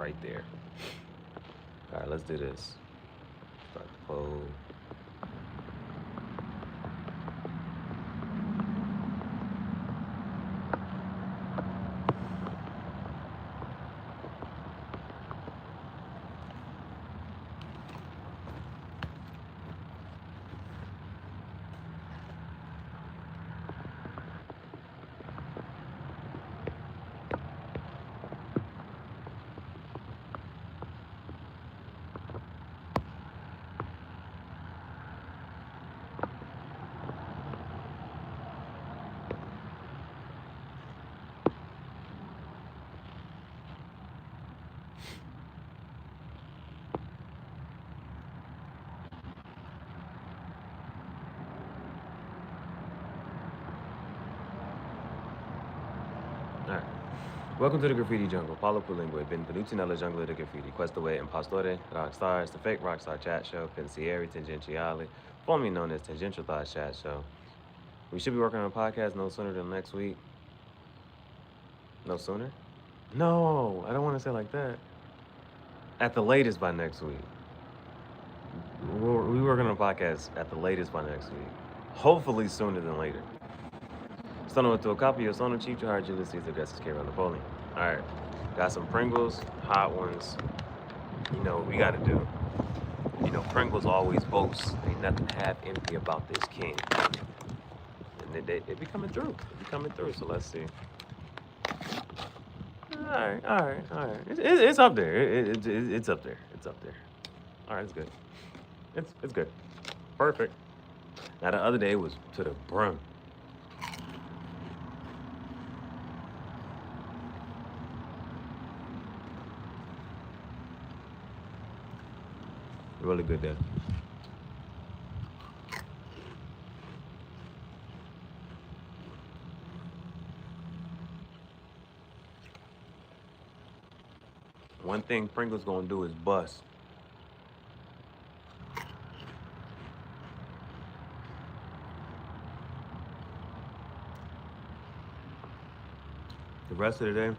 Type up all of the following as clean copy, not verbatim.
right there. All right, let's do this. Start the poll. All right. Welcome to the Graffiti Jungle. Paulo Pulingue, benvenuti nella giungla di graffiti. Questo è Impostore Rockstar. It's the fake Rockstar chat show, Pensieri Tangentiali, formerly known as Tangential Thoughts Chat Show. We should be working on a podcast no sooner than next week. No sooner? No, I don't want to say it like that. At the latest by next week. We working on a podcast at the latest by next week. Hopefully sooner than later. Sono to a copy of Sono Chief Gihareh Ulysses addresses carry on the polling. All right, got some Pringles, hot ones. You know what we got to do. You know, Pringles always boast ain't nothing half empty about this can. And they be coming through. They be coming through. So let's see. All right. It's up there. It's up there. It's up there. All right, it's good. It's good. Perfect. Now the other day was to the brim. Really good there. One thing Pringles gonna do is bust. The rest of the day,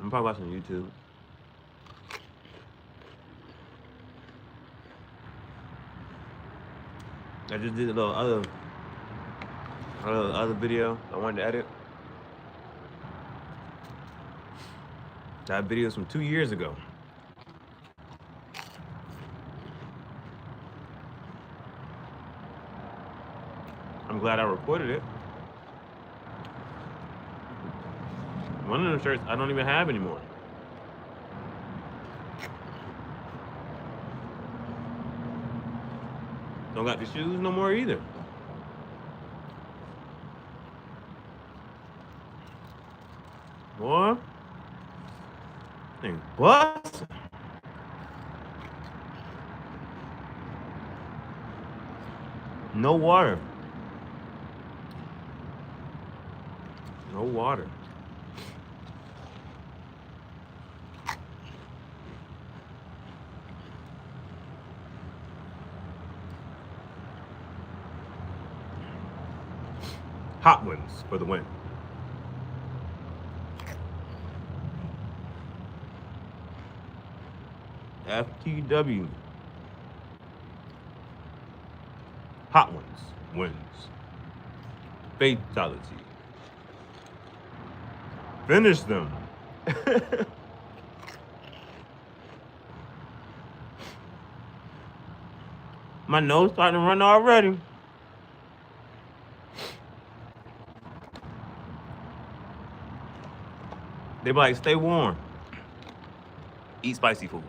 I'm probably watching YouTube. I just did a little other video I wanted to edit. That video's from 2 years ago. I'm glad I recorded it. One of the shirts I don't even have anymore. Don't got the shoes no more either. Boy. Thing what? No water. No water. Hot ones for the win. FTW. Hot ones wins. Fatality. Finish them. My nose starting to run already. They be like, stay warm. Eat spicy food.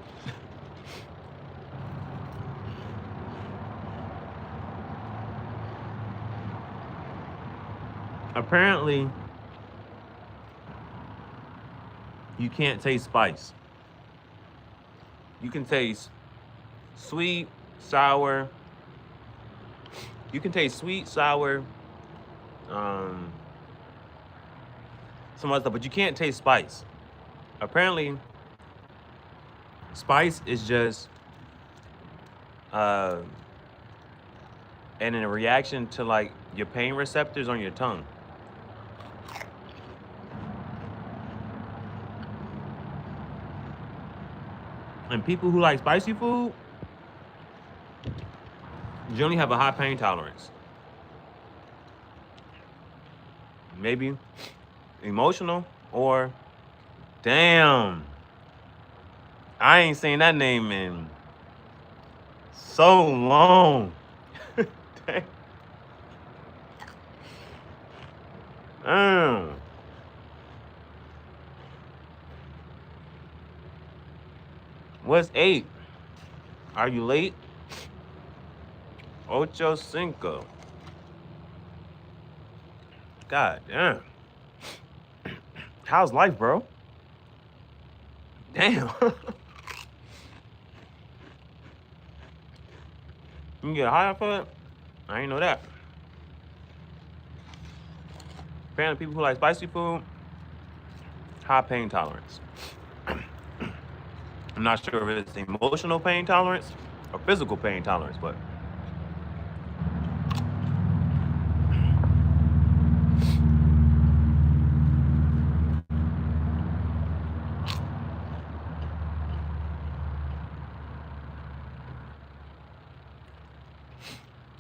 Apparently, you can't taste spice. You can taste sweet, sour. You can taste sweet, sour, some other stuff, but you can't taste spice. Apparently, spice is just and in a reaction to like your pain receptors on your tongue. And people who like spicy food generally have a high pain tolerance. Maybe emotional or damn. I ain't seen that name in so long. Damn. What's 8? Are you late? Ocho cinco. God damn. How's life, bro? Damn. You can get high off of it? I ain't know that. Apparently, people who like spicy food, high pain tolerance. I'm not sure if it's emotional pain tolerance or physical pain tolerance, but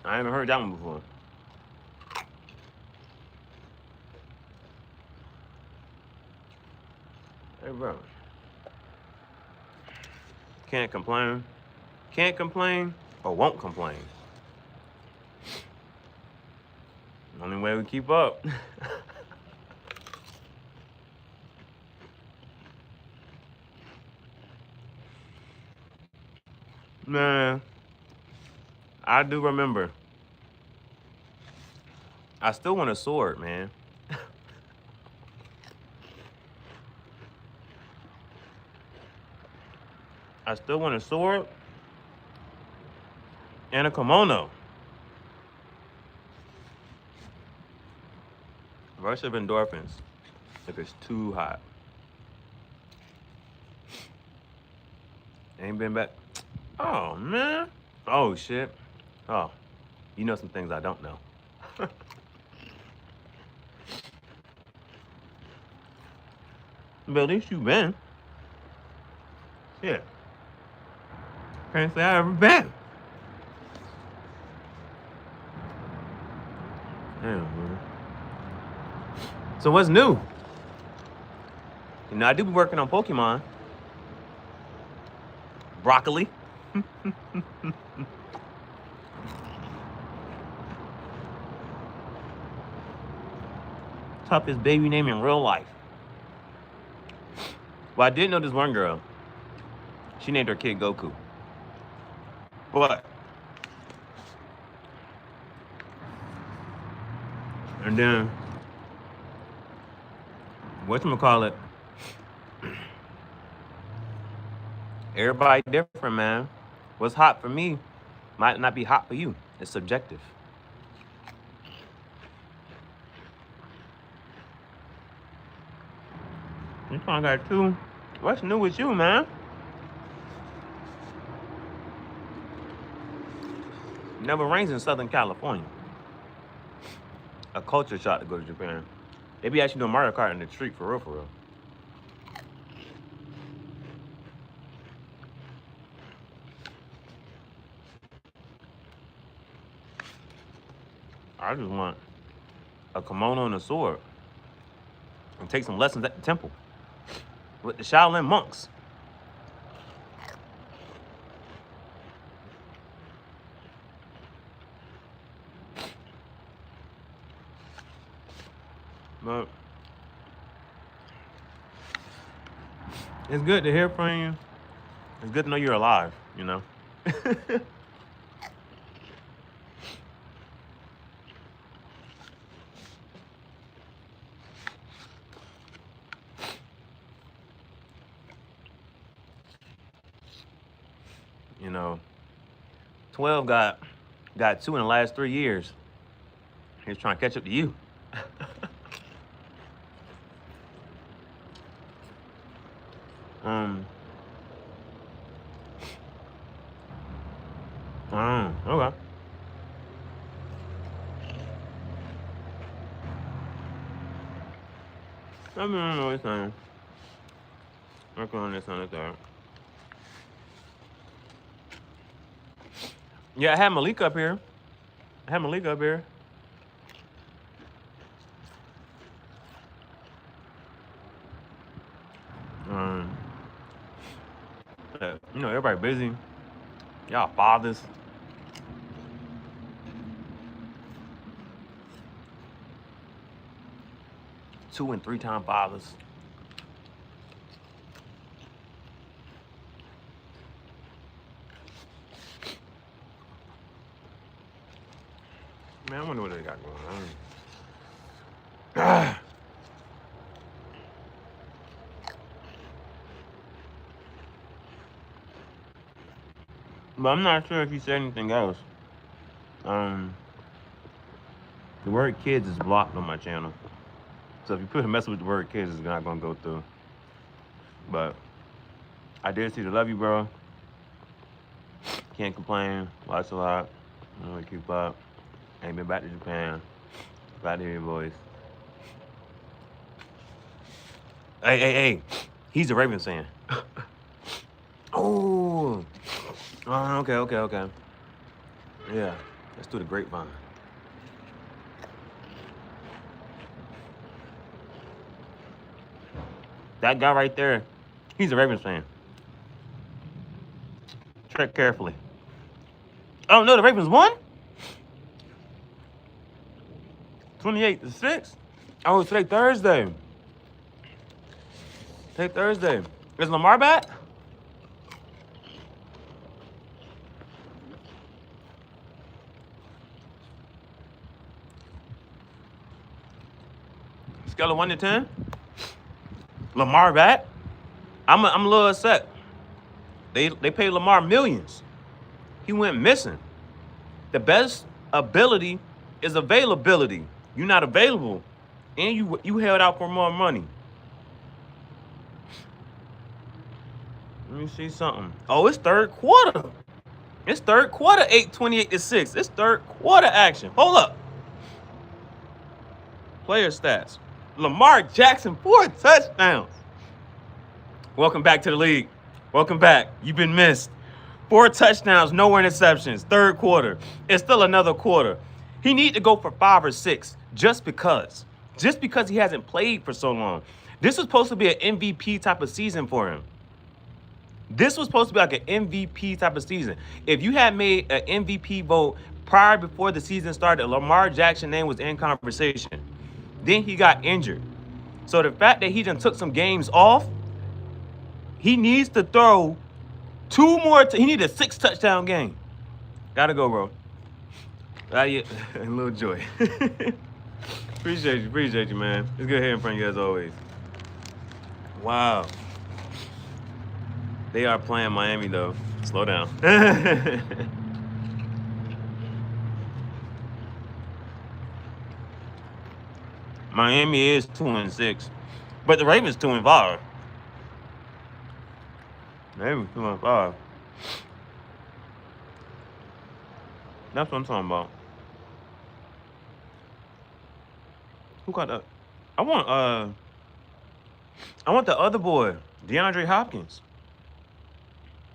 I haven't heard that one before. Hey, bro. Can't complain. Can't complain or won't complain. Only way we keep up. Man, I do remember. I still want a sword, man. I still want a sword and a kimono. Rush of endorphins if it's too hot. Ain't been back. Oh, man. Oh, shit. Oh, you know some things I don't know. But at least you been. Yeah. Can't say I ever been. Damn, man. So what's new? You know, I do be working on Pokemon. Broccoli. Toughest baby name in real life. Well, I did know this one girl. She named her kid Goku. But, and then, whatchamacallit, everybody different, man. What's hot for me might not be hot for you. It's subjective. You kind of got two. What's new with you, man? Never rains in Southern California. A culture shock to go to Japan. They be actually doing Mario Kart in the street, for real, for real. I just want a kimono and a sword and take some lessons at the temple with the Shaolin monks. But it's good to hear from you. It's good to know you're alive, you know? You know, 12 got 2 in the last 3 years. He's trying to catch up to you. Okay. I don't know what it's saying. Working on this on the third. Yeah, I had Malik up here. I had Malik up here. Um, everybody busy. Y'all fathers. 2 and 3 time fathers. Man, I wonder what they got going on. But I'm not sure if he said anything else. The word kids is blocked on my channel. So if you put a mess with the word kids, it's not gonna go through. But I did see the love you, bro. Can't complain. Watch a lot. I'm gonna keep up. Ain't been back to Japan. Glad to hear your voice. Hey. He's a Ravens fan. Oh. Okay. Yeah. Let's do the grapevine. That guy right there, he's a Ravens fan. Tread carefully. Oh no, the Ravens won? 28-6. Oh, today Thursday. Today Thursday. Is Lamar back? Scale of 1 to 10. Lamar back? I'm a little upset. They paid Lamar millions. He went missing. The best ability is availability. You're not available, and you held out for more money. Let me see something. Oh, it's third quarter. It's third quarter. 28-6. It's third quarter action. Hold up. Player stats. Lamar Jackson, 4 touchdowns. Welcome back to the league. Welcome back. You've been missed. 4 touchdowns, no interceptions. Third quarter. It's still another quarter. He need to go for 5 or 6 just because. Just because he hasn't played for so long. This was supposed to be an MVP type of season for him. This was supposed to be like an MVP type of season. If you had made an MVP vote prior before the season started, Lamar Jackson's name was in conversation. Then he got injured. So the fact that he done took some games off, he needs to throw 2 more. He need a 6 touchdown game. Gotta go, bro. Yeah, a little joy. Appreciate you, man. It's good hearing from you as always. Wow. They are playing Miami though. Slow down. Miami is 2-6, but the Ravens 2-5. Ravens 2-5. That's what I'm talking about. Who got that? I want the other boy, DeAndre Hopkins.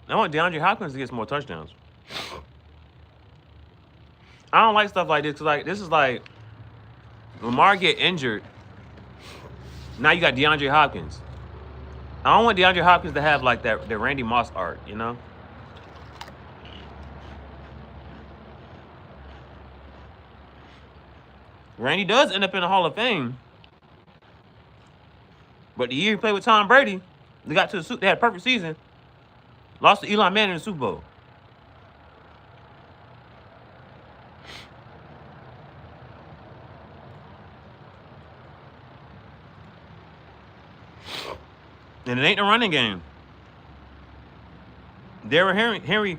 I want DeAndre Hopkins to get some more touchdowns. I don't like stuff like this because this is like Lamar get injured. Now you got DeAndre Hopkins. I don't want DeAndre Hopkins to have like that Randy Moss art, you know? Randy does end up in the Hall of Fame. But the year he played with Tom Brady, they got to they had a perfect season. Lost to Eli Manning in the Super Bowl. And it ain't a running game. Derrick Henry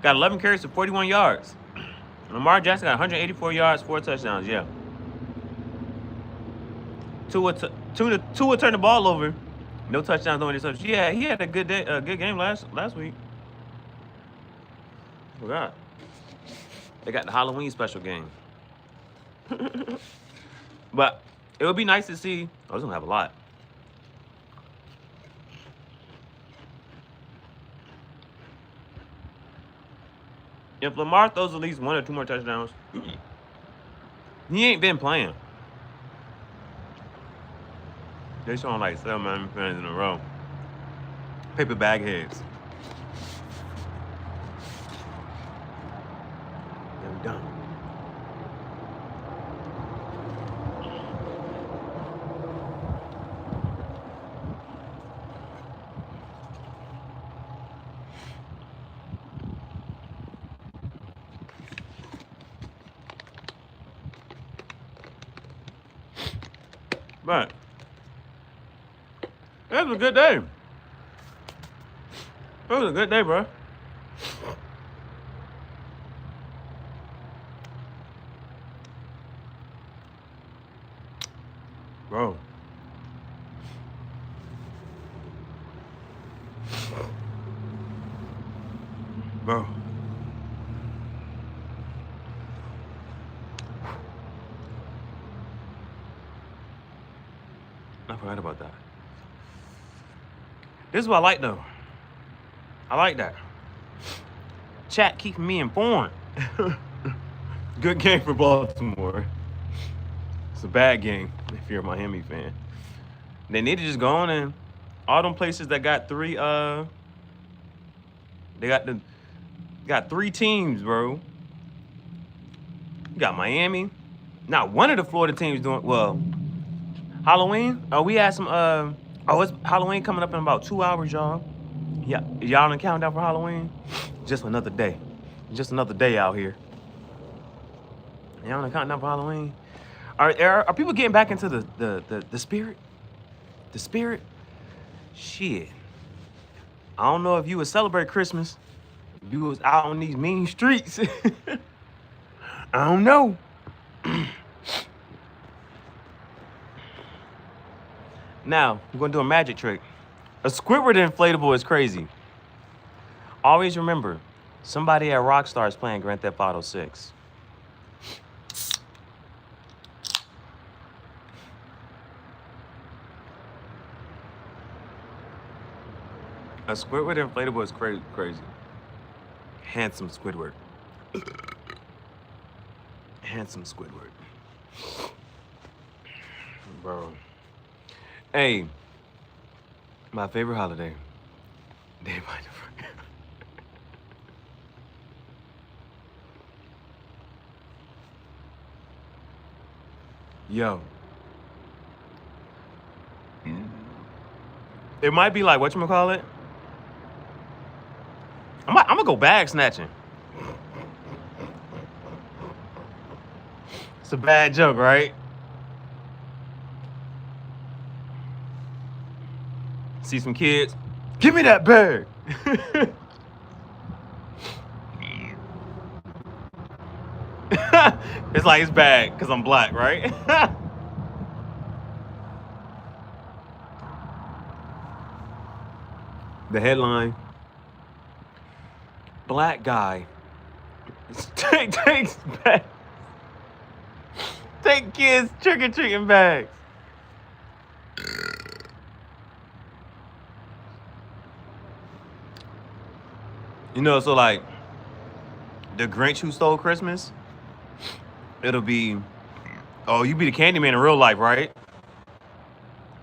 got 11 carries for 41 yards. Lamar Jackson got 184 yards, 4 touchdowns. Yeah. Tua turned the ball over. No touchdowns, no interceptions. Yeah, he had a good day, a good game last week. Forgot. They got the Halloween special game. But it would be nice to see. I was gonna have a lot. If Lamar throws at least 1 or 2 more touchdowns, he ain't been playing. They showing like 7 Miami fans in a row. Paper bag heads. I'm done. But it was a good day. It was a good day, bro. Bro. Bro. I forgot about that. This is what I like, though. I like that. Chat keeping me informed. Good game for Baltimore. It's a bad game if you're a Miami fan. They need to just go on and all them places that got 3 they got 3 teams, bro. You got Miami. Not one of the Florida teams doing well. Halloween? Oh, we had some it's Halloween coming up in about 2 hours, y'all. Yeah, y'all in countdown for Halloween? Just another day. Just another day out here. Y'all in countdown for Halloween? Are people getting back into the spirit? The spirit? Shit. I don't know if you would celebrate Christmas if you was out on these mean streets. I don't know. Now, we're gonna do a magic trick. A Squidward inflatable is crazy. Always remember, somebody at Rockstar is playing Grand Theft Auto 6. A Squidward inflatable is crazy. Handsome Squidward. Handsome Squidward. Bro. Hey, my favorite holiday. Day by day. Yo. It might be like, whatchamacallit? I'm gonna go bag snatching. It's a bad joke, right? See some kids. Give me that bag. It's like it's bad because I'm black, right? The headline: Black guy takes bags. Take kids trick-or-treating bags. You know, so like the Grinch who stole Christmas, it'll be, oh, you be the Candyman in real life, right?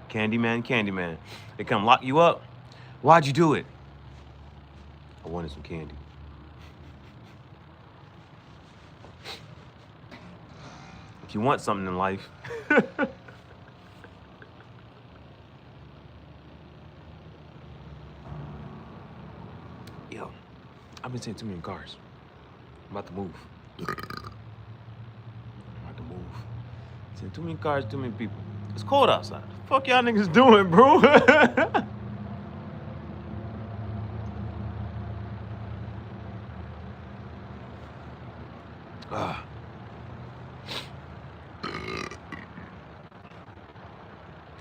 Candyman. They come lock you up. Why'd you do it? I wanted some candy. If you want something in life. Yo, I've been seeing too many cars. I'm about to move. Seeing too many cars, too many people. It's cold outside. The fuck y'all niggas doing, bro?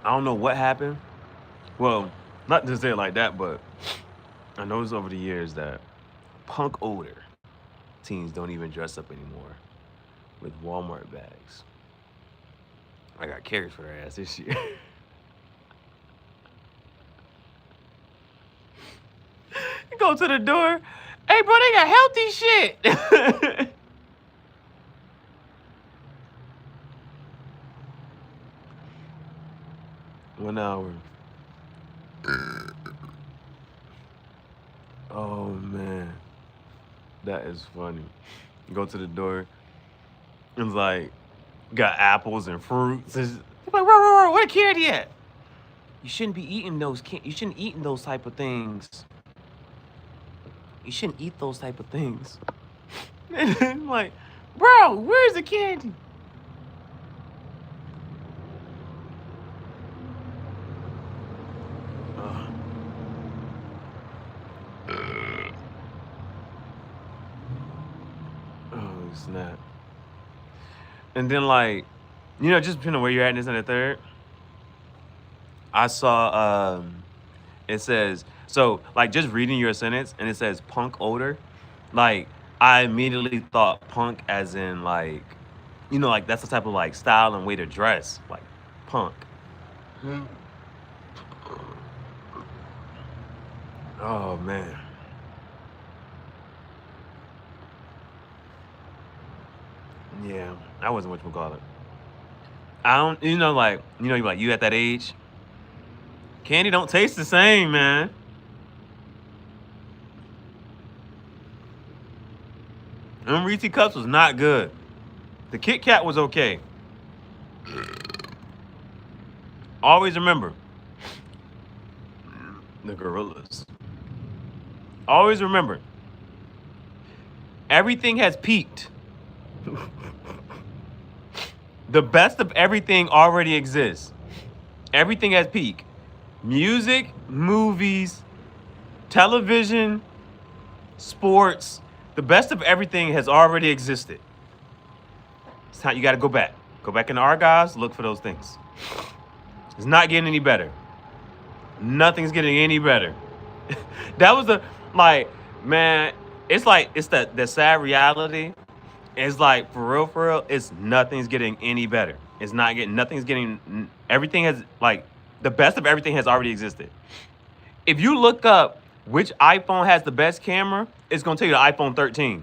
I don't know what happened. Well, not to say it like that, but I noticed over the years that punk older teens don't even dress up anymore with Walmart bags. I got carried for their ass this year. Go to the door. Hey, bro, they got healthy shit. 1 hour. Oh man, that is funny. Go to the door. It's like got apples and fruits. It's like, where the candy at? You shouldn't be eating those. You shouldn't eat those type of things. You shouldn't eat those type of things. And I'm like, bro, where's the candy? Oh snap! And then like, just depending on where you're at in this and the third. I saw it says so like just reading your sentence and it says punk odor, like I immediately thought punk as in like, like that's the type of like style and way to dress, like punk. Oh man. Yeah, I wasn't what you call it. I don't, you at that age, candy don't taste the same, man. Them Reese's Cups was not good. The Kit Kat was okay. Always remember the gorillas. Always remember everything has peaked. The best of everything already exists. Everything has peaked. Music, movies, television, sports. The best of everything has already existed. It's time you got to go back. Go back in the archives, look for those things. It's not getting any better. Nothing's getting any better. That was man, it's the sad reality. It's like, for real, it's nothing's getting any better. Everything has, like, the best of everything has already existed. If you look up which iPhone has the best camera, it's going to tell you the iPhone 13.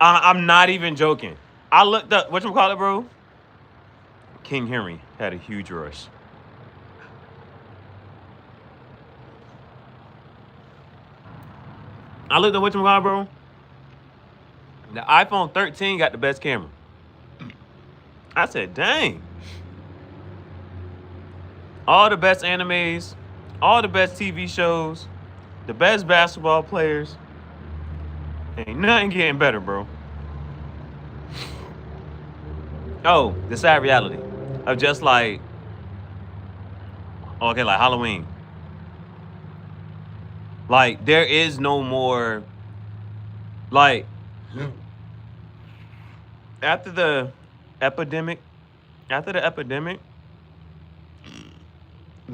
I'm not even joking. I looked up, whatchamacallit, bro? King Henry had a huge rush. I looked at whatchamacallit, bro. The iPhone 13 got the best camera. I said, dang. All the best animes, all the best TV shows, the best basketball players. Ain't nothing getting better, bro. Oh, the sad reality of just like, okay, like Halloween. Like, there is no more, like, after the epidemic, the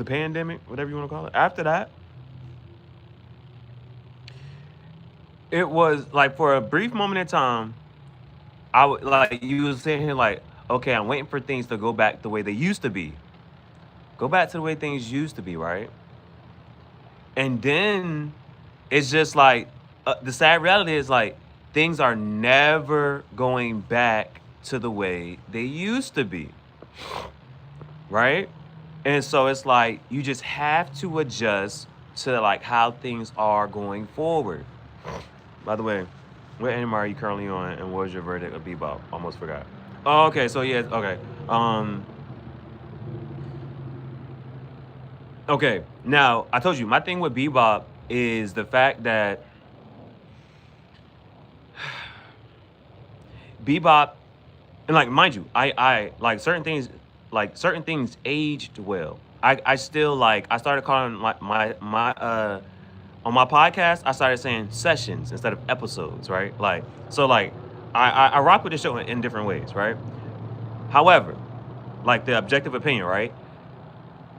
pandemic, whatever you want to call it, after that, it was like for a brief moment in time, I would like you was sitting here like, okay, I'm waiting for things to go back the way they used to be. Go back to the way things used to be, right? And then it's just like the sad reality is like things are never going back to the way they used to be, right? And so it's like you just have to adjust to like how things are going forward. By the way, what anime are you currently on, and what was your verdict of Bebop? Almost forgot. Oh, okay. So yeah, okay. Okay. Now I told you my thing with Bebop is the fact that Bebop, and like mind you, I like certain things aged well. I still like I started calling like my on my podcast I started saying sessions instead of episodes, right? Like so like I rock with the show in different ways, right? However, like the objective opinion, right?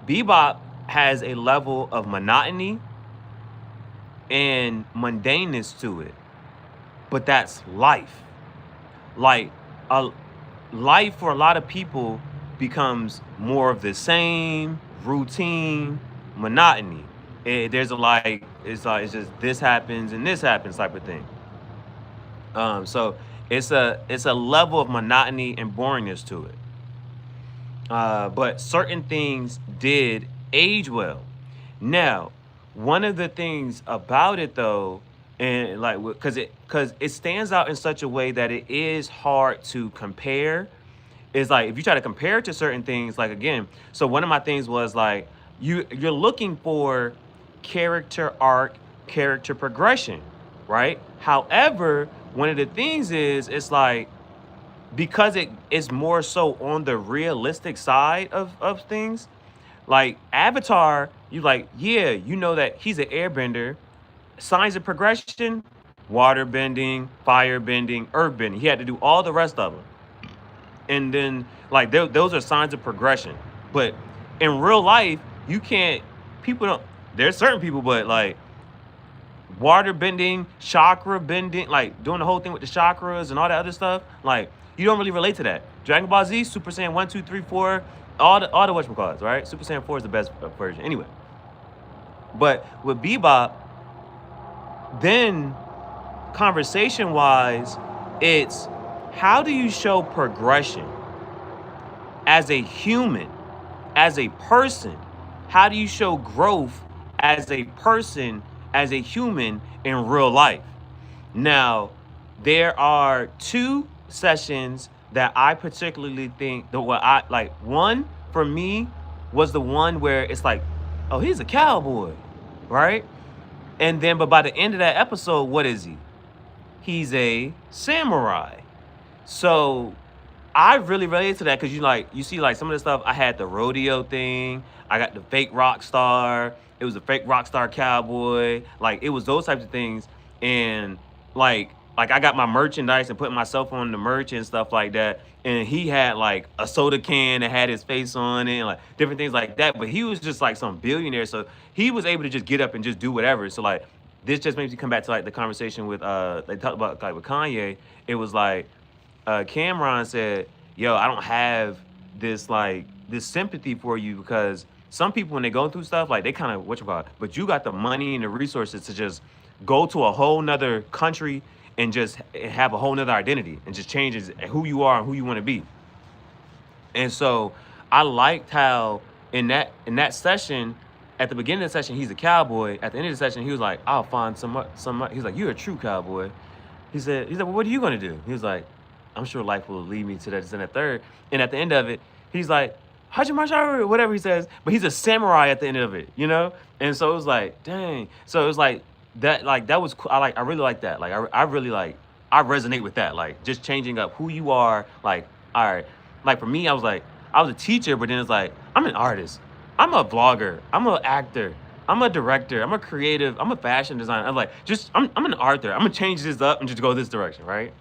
Bebop has a level of monotony and mundaneness to it, but that's life. Like life for a lot of people becomes more of the same, routine, monotony. There's a like It's like it's just this happens and this happens type of thing. So it's a level of monotony and boringness to it. But certain things did age well. Now, one of the things about it though, and like because it stands out in such a way that it is hard to compare. Is like if you try to compare it to certain things, like again, so one of my things was like you're looking for character arc, character progression, right? However, one of the things is it's like because it is more so on the realistic side of things, like Avatar, you like, yeah, you know that he's an airbender. Signs of progression, water bending, fire bending, earth bending. He had to do all the rest of them. And then, like, those are signs of progression. But in real life, you can't, people don't, there's certain people, but like, water bending, chakra bending, like doing the whole thing with the chakras and all that other stuff, like, you don't really relate to that. Dragon Ball Z, Super Saiyan 1, 2, 3, 4, all the whatchamacallits, right? Super Saiyan 4 is the best version. Anyway. But with Bebop, then conversation wise, it's how do you show progression as a human, as a person? How do you show growth as a person, as a human in real life? Now, there are two sessions that I particularly think that what I like. One for me was the one where it's like, oh, he's a cowboy, right? And then, but by the end of that episode, what is he? He's a samurai. So I really related to that because you see like some of the stuff. I had the rodeo thing. I got the fake rock star. It was a fake rock star cowboy. Like it was those types of things. And like I got my merchandise and putting myself on the merch and stuff like that. And he had like a soda can that had his face on it and like different things like that. But he was just like some billionaire. So he was able to just get up and just do whatever. So like this just makes me come back to like the conversation with they talked about like with Kanye. It was like Cameron said, yo, I don't have this sympathy for you because some people when they go through stuff, like they kind of but you got the money and the resources to just go to a whole nother country and just have a whole nother identity and just changes who you are and who you want to be. And so I liked how in that session, at the beginning of the session, he's a cowboy. At the end of the session, he was like, I'll find some. He's like, you're a true cowboy. He said, well, what are you gonna do? He was like, I'm sure life will lead me to that and that third. And at the end of it, he's like, Hajimashara, whatever he says, but he's a samurai at the end of it, you know? And so it was like, dang. So it was like that was cool. I really like that. Like I really like I resonate with that. Like just changing up who you are. Like, all right. Like for me, I was a teacher, but then it's like, I'm an artist. I'm a vlogger. I'm an actor. I'm a director. I'm a creative. I'm a fashion designer. I'm like, I'm an author. I'm gonna change this up and just go this direction, right?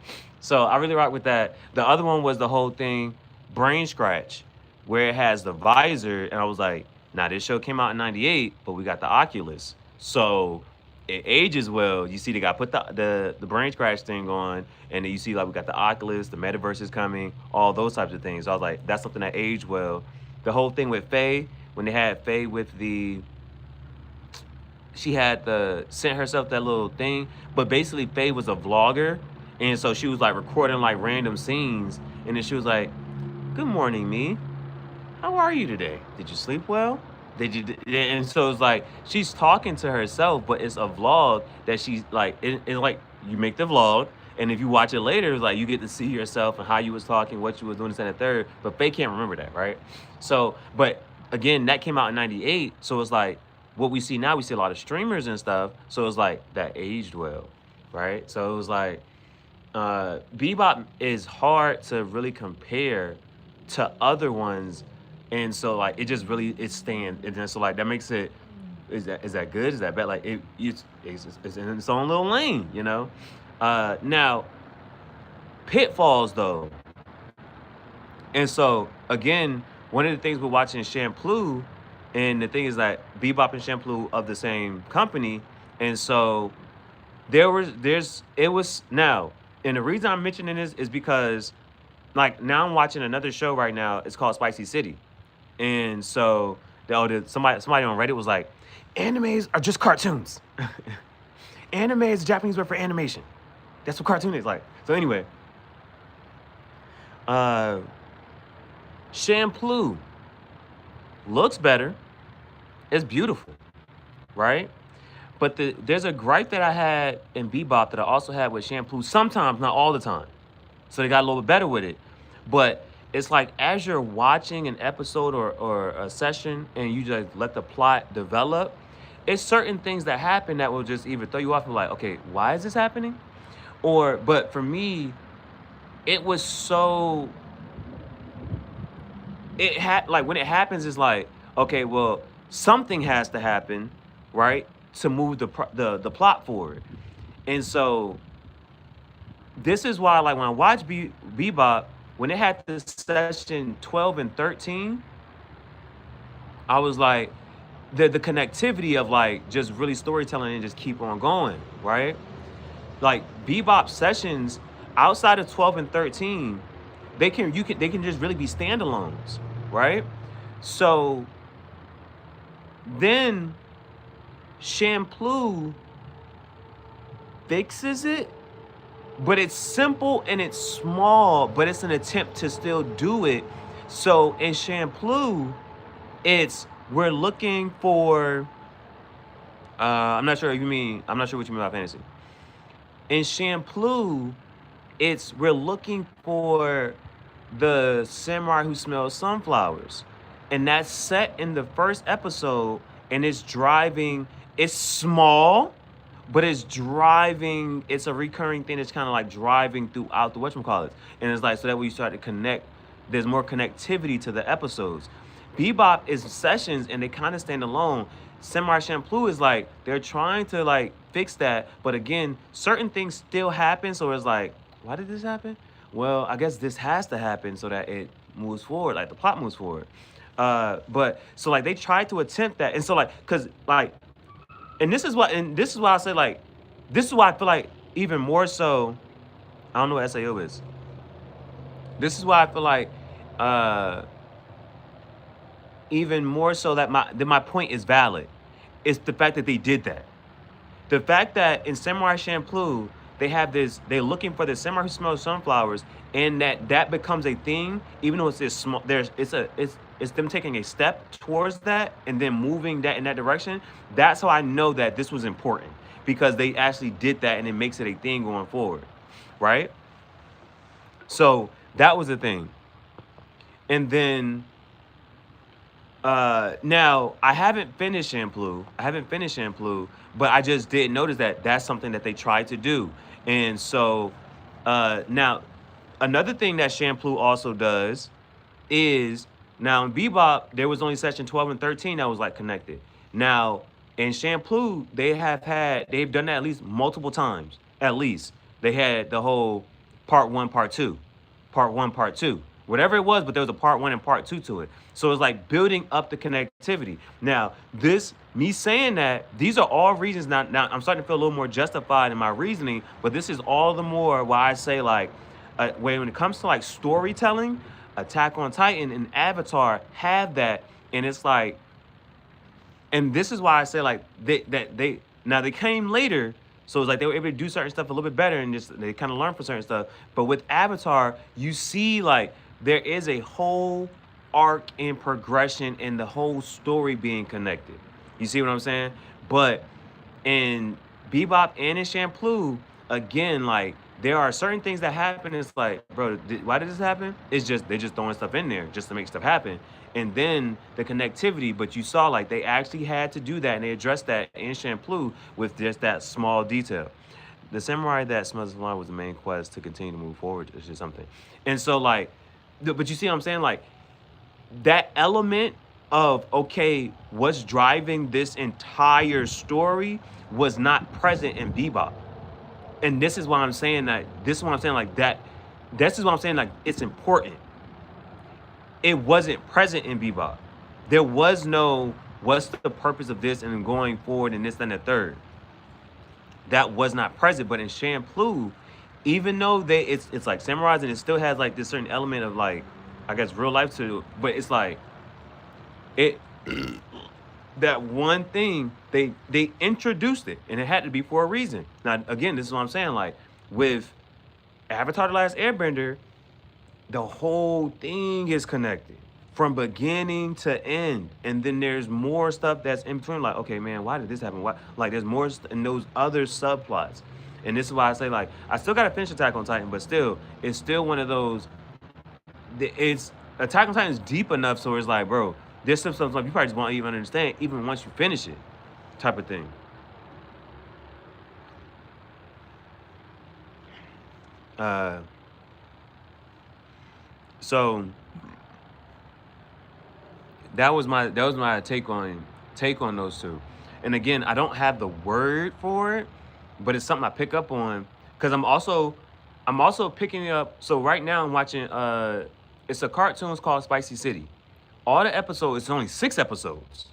So I really rock with that. The other one was the whole thing, Brain Scratch, where it has the visor, and I was like, now this show came out in '98, but we got the Oculus, so it ages well. You see, they got put the Brain Scratch thing on, and then you see like we got the Oculus, the metaverse is coming, all those types of things. So I was like, that's something that aged well. The whole thing with Faye, when they had Faye with she had sent herself that little thing, but basically Faye was a vlogger. And so she was like recording like random scenes. And then she was like, good morning, me. How are you today? Did you sleep well? Did you? And so it's like, she's talking to herself, but it's a vlog that she's like, it's like you make the vlog. And if you watch it later, it's like you get to see yourself and how you was talking, what you was doing, this and the third. But Faye can't remember that, right? So, but again, that came out in '98. So it's like, what we see now, we see a lot of streamers and stuff. So it's like, that aged well, right? So it was like, Bebop is hard to really compare to other ones, and so like it just really it stands, and then so like that makes it is that good? Is that bad? Like it's in its own little lane, you know. Now pitfalls though, and so again, one of the things we're watching Shampoo, and the thing is that Bebop and Shampoo of the same company, and so it was now. And the reason I'm mentioning this is because, like, now I'm watching another show right now. It's called Spicy City, and so somebody on Reddit was like, Animes are just cartoons. Anime is the Japanese word for animation. That's what cartoon is like. So anyway, uh, Shampoo looks better. It's beautiful, right? But there's a gripe that I had in Bebop that I also had with Shampoo. Sometimes, not all the time. So they got a little bit better with it. But it's like as you're watching an episode or a session and you just let the plot develop, it's certain things that happen that will just either throw you off and like, okay, why is this happening? But for me, it was so, it had, like, when it happens, it's like, okay, well, something has to happen, right, to move the plot forward. And so this is why, like, when I watch Bebop, when it had the session 12 and 13, I was like, the connectivity of like just really storytelling and just keep on going, right? Like Bebop sessions outside of 12 and 13, they can just really be standalones, right? So then Shampoo fixes it, but it's simple and it's small, but it's an attempt to still do it. So in Shampoo, we're looking for I'm not sure what you mean by fantasy. In Shampoo, we're looking for the samurai who smells sunflowers. And that's set in the first episode, and it's small, but it's a recurring thing that's kind of like driving throughout the whatchamacallit. And it's like, so that way you start to connect, there's more connectivity to the episodes. Bebop is sessions and they kind of stand alone. Samurai Shampoo is like, they're trying to like fix that, but again, certain things still happen, so it's like, why did this happen? Well, I guess this has to happen so that it moves forward, like the plot moves forward. But so like they tried to attempt that, and so like, cause like, and this is why I say like, this is why I feel like even more so, I don't know what SAO is. This is why I feel like even more so that my point is valid. It's the fact that they did that. The fact that in Samurai Shampoo, they're looking for the samurai who smells sunflowers, and that becomes a thing, even though it's this small, it's them taking a step towards that and then moving that in that direction. That's how I know that this was important, because they actually did that and it makes it a thing going forward, right? So that was the thing. And then now I haven't finished Shampoo, but I just did notice that that's something that they tried to do. And so now another thing that Shampoo also does is, now in Bebop there was only section 12 and 13 that was like connected. Now in Shampoo they've done that at least multiple times. At least they had the whole part 1, part 2, whatever it was, but there was a part 1 and part 2 to it. So it's like building up the connectivity. Now, me saying that, these are all reasons now I'm starting to feel a little more justified in my reasoning, but this is all the more why I say like, when it comes to like storytelling, Attack on Titan and Avatar have that, and it's like, and this is why I say like, they came later, so it's like they were able to do certain stuff a little bit better, and just they kind of learned from certain stuff. But with Avatar, you see like there is a whole arc and progression and the whole story being connected. You see what I'm saying? But in Bebop and in Shampoo, again, like there are certain things that happen. It's like, bro, why did this happen? It's just they're just throwing stuff in there just to make stuff happen. And then the connectivity, but you saw like they actually had to do that, and they addressed that in Shampoo with just that small detail. The samurai that smells the line was the main quest to continue to move forward, or something. And so like, but you see what I'm saying? Like that element of, okay, what's driving this entire story was not present in Bebop. And this is why I'm saying that, this is why I'm saying like that, this is why I'm saying like it's important. It wasn't present in Bebop. There was no, what's the purpose of this and going forward and this and the third. That was not present. But in Shampoo, even though it's like samurais, and it still has like this certain element of like, I guess, real life to it, but it's like, it that one thing They introduced it, and it had to be for a reason. Now, again, this is what I'm saying. Like with Avatar: The Last Airbender, the whole thing is connected from beginning to end, and then there's more stuff that's in between. Like, okay, man, why did this happen? Why? Like, there's more in those other subplots, and this is why I say, like, I still gotta finish Attack on Titan, but still, it's still one of those. It's Attack on Titan is deep enough so it's like, bro, there's some stuff you probably just won't even understand, even once you finish it, type of thing. Uh, so that was my take on those two. And again, I don't have the word for it, but it's something I pick up on because I'm also picking up. So right now I'm watching it's a cartoon. It's called Spicy City. All the episodes, it's only 6 episodes.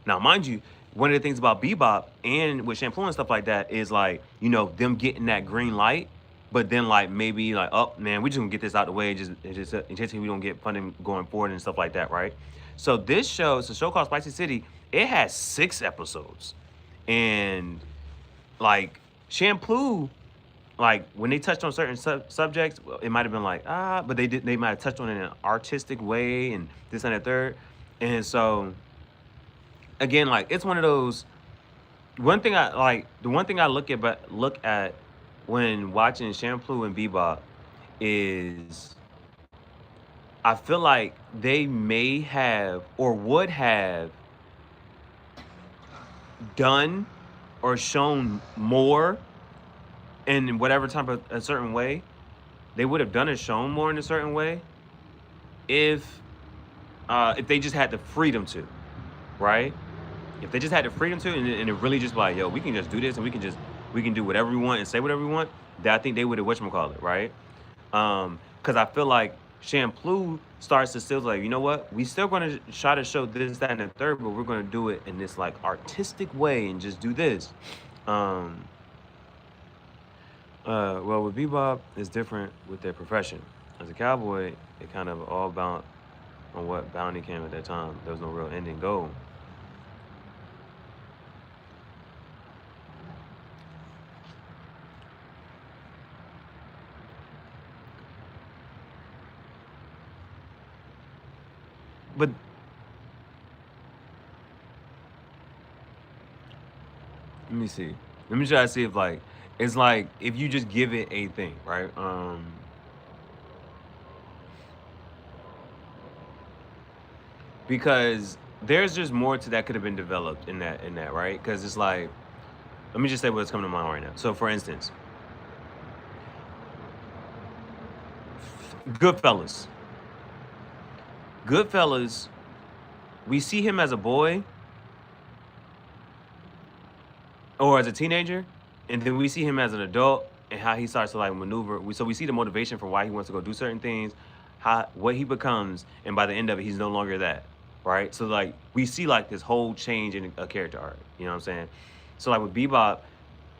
Now, mind you, one of the things about Bebop and with Shampoo and stuff like that is like, them getting that green light, but then like maybe like, oh man, we just gonna get this out the way, just in case we don't get funding going forward and stuff like that, right? So this show, it's a show called Spicy City. It has 6 episodes, and like Shampoo, like when they touched on certain subjects, well, it might have been like but they might have touched on it in an artistic way and this and that third, and so again, like it's one of those. The one thing I look at when watching Shampoo and Bebop is I feel like they may have or would have done or shown more in whatever type of a certain way. They would have done and shown more in a certain way if they just had the freedom to, right? If they just had the freedom to, and it really just like, yo, we can just do this, and we can do whatever we want and say whatever we want. That I think they would have whatchamacallit, right? Because I feel like Shampoo starts to still like, you know what? We still going to try to show this, that, and the third, but we're going to do it in this like artistic way and just do this. Well, with Bebop, it's different with their profession. As a cowboy, it kind of all bound on what bounty came at that time. There was no real ending goal. But let me see. Let me try to see if like it's like if you just give it a thing, right? Because there's just more to that could have been developed in that, right? Because it's like, let me just say what's coming to mind right now. So for instance, Goodfellas. Goodfellas, we see him as a boy or as a teenager, and then we see him as an adult and how he starts to like maneuver. So we see the motivation for why he wants to go do certain things, what he becomes, and by the end of it, he's no longer that, right? So like we see like this whole change in a character arc. You know what I'm saying? So like with Bebop,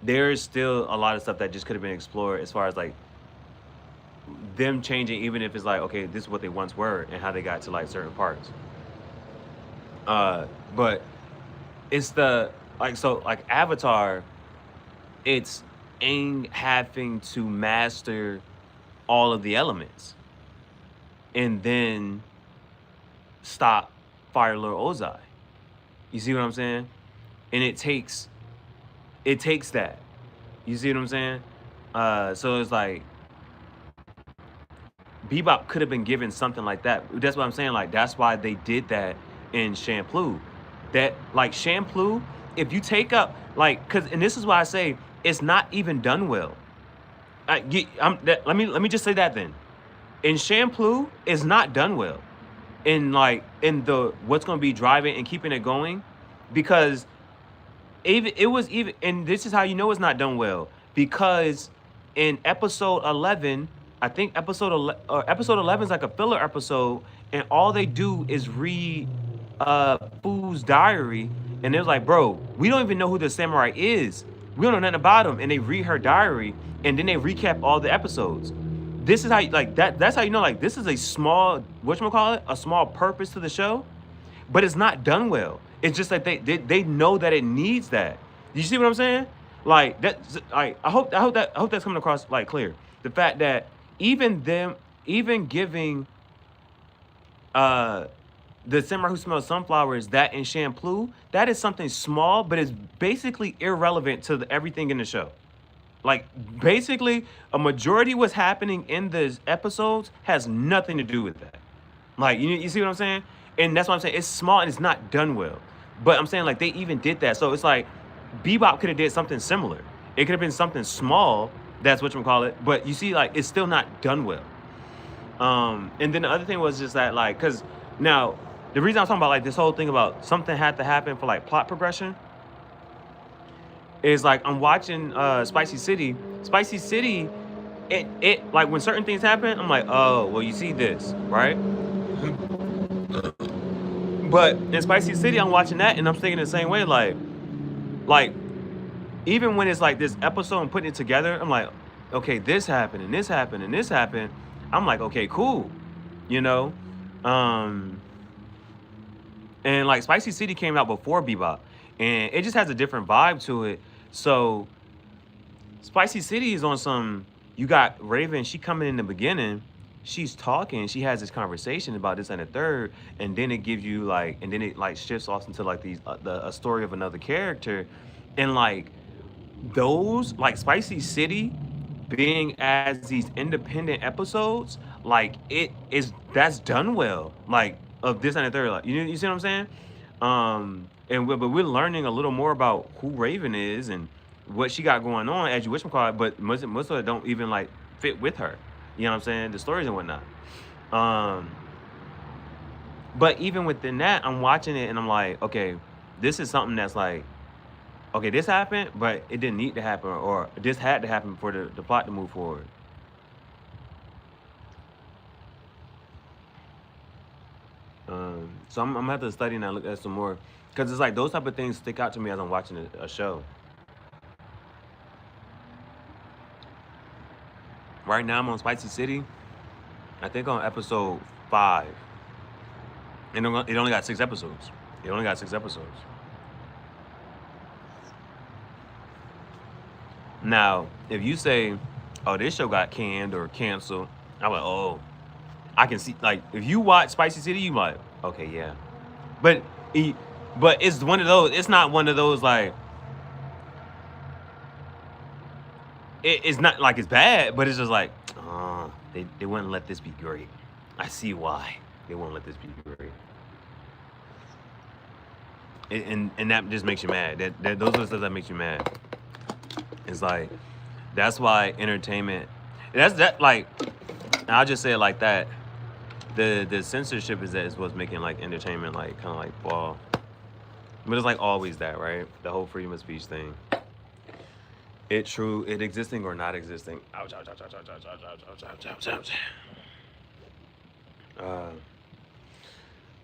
there's still a lot of stuff that just could have been explored as far as like them changing, even if it's like, okay, this is what they once were and how they got to like certain parts. But it's the like so like Avatar, it's Aang having to master all of the elements and then stop Fire Lord Ozai. You see what I'm saying? And it takes that. You see what I'm saying? So it's like Bebop could have been given something like that. That's what I'm saying. Like that's why they did that in Shampoo. That like Shampoo, if you take up like, and this is why I say it's not even done well. Let me just say that then. In Shampoo, it's not done well. In the what's going to be driving and keeping it going, because and this is how you know it's not done well, because in episode 11. I think episode 11 is like a filler episode, and all they do is read Fu's diary, and they're like, bro, we don't even know who the samurai is. We don't know nothing about him, and they read her diary, and then they recap all the episodes. This is how like that's how you know like this is a small a small purpose to the show, but it's not done well. It's just that they know that it needs that. You see what I'm saying? Like that. Like I hope that's coming across like clear. The fact that even them, even giving uh the samurai who smells sunflowers, that in shampoo, that is something small, but it's basically irrelevant to everything in the show. Like basically, a majority of what's happening in the episodes has nothing to do with that. Like you see what I'm saying? And that's what I'm saying. It's small and it's not done well. But I'm saying like they even did that. So it's like Bebop could have did something similar. It could have been something small. That's what you call it. But you see, like it's still not done well. And then the other thing was just that like, cause now the reason I'm talking about like this whole thing about something had to happen for like plot progression is like I'm watching Spicy City. Spicy City, it like when certain things happen, I'm like, oh well, you see this, right? But in Spicy City, I'm watching that and I'm thinking the same way, like even when it's like this episode and putting it together, I'm like, okay, this happened and this happened and this happened. I'm like, okay, cool, you know. Um, and like Spicy City came out before Bebop, and it just has a different vibe to it. So Spicy City is on some. You got Raven. She coming in the beginning. She's talking. She has this conversation about this and the third, and then it gives you like, and then it like shifts off into like these a story of another character, and like those like Spicy City being as these independent episodes, like it is that's done well. Like of this and the third, like you see what I'm saying? And but we're learning a little more about who Raven is and what she got going on as you wish call it, but most of it don't even like fit with her. You know what I'm saying? The stories and whatnot. Um, but even within that, I'm watching it and I'm like, okay, this is something that's like, okay, this happened, but it didn't need to happen, or this had to happen for the plot to move forward. So I'm gonna have to study and look at some more, because it's like those type of things stick out to me as I'm watching a show. Right now I'm on Spicy City. I think on episode 5, and it only got 6 episodes. It only got 6 episodes. Now, if you say, "Oh, this show got canned or canceled," I'm like, "Oh, I can see." Like, if you watch Spicy City, you like, "Okay, yeah," but but it's one of those. It's not one of those like it's not like it's bad, but it's just like, oh, they wouldn't let this be great. I see why they won't let this be great, and that just makes you mad. That those are the stuff that makes you mad. It's like that's why entertainment. That's that like I'll just say it like that. The censorship is what's making like entertainment like kind of like fall. But it's like always that, right? The whole freedom of speech thing. It existing or not existing. Ouch, ouch, ouch, ouch, ouch, ouch, ouch, ouch, ouch, ouch, ouch, ouch. Uh,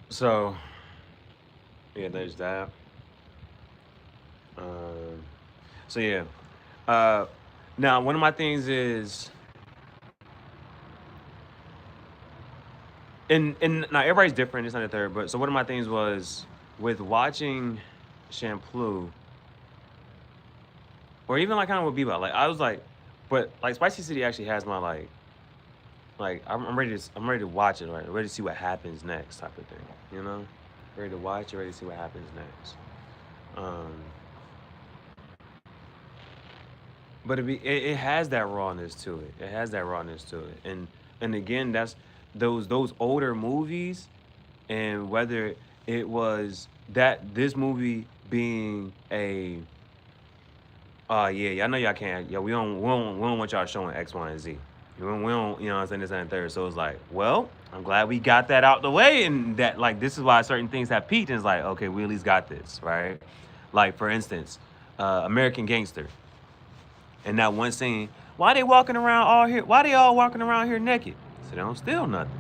so yeah, there's that. Um, so yeah. Uh, now one of my things is, and now everybody's different. It's not a third, but so one of my things was with watching Shampoo, or even like kind of with Bebop. Like I was like, but like Spicy City actually has my like I'm ready to watch it. Right, ready to see what happens next, type of thing. You know, ready to watch it, ready to see what happens next. Um, but it has that rawness to it. It has that rawness to it, and again, that's those older movies, and whether it was that this movie being a yeah, I know y'all can't. Yeah, we don't want y'all showing X, Y, and Z. We don't, you know what I'm saying, this and the third. So it's like, well, I'm glad we got that out the way, and that like this is why certain things have peaked. And it's like, okay, we at least got this, right? Like for instance, American Gangster, and that one scene. Why they walking around all here? Why they all walking around here naked? So they don't steal nothing.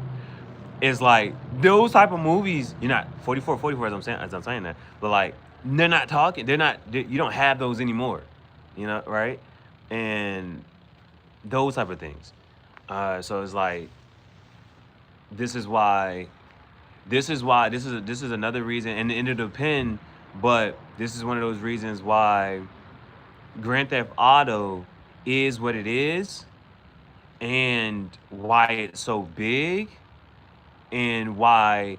It's like those type of movies. You're not 44 as I'm saying that, but like they're not talking. You don't have those anymore. You know, right? And those type of things. So it's like this is why this is why this is another reason, and it'll depend, but this is one of those reasons why Grand Theft Auto is what it is, and why it's so big, and why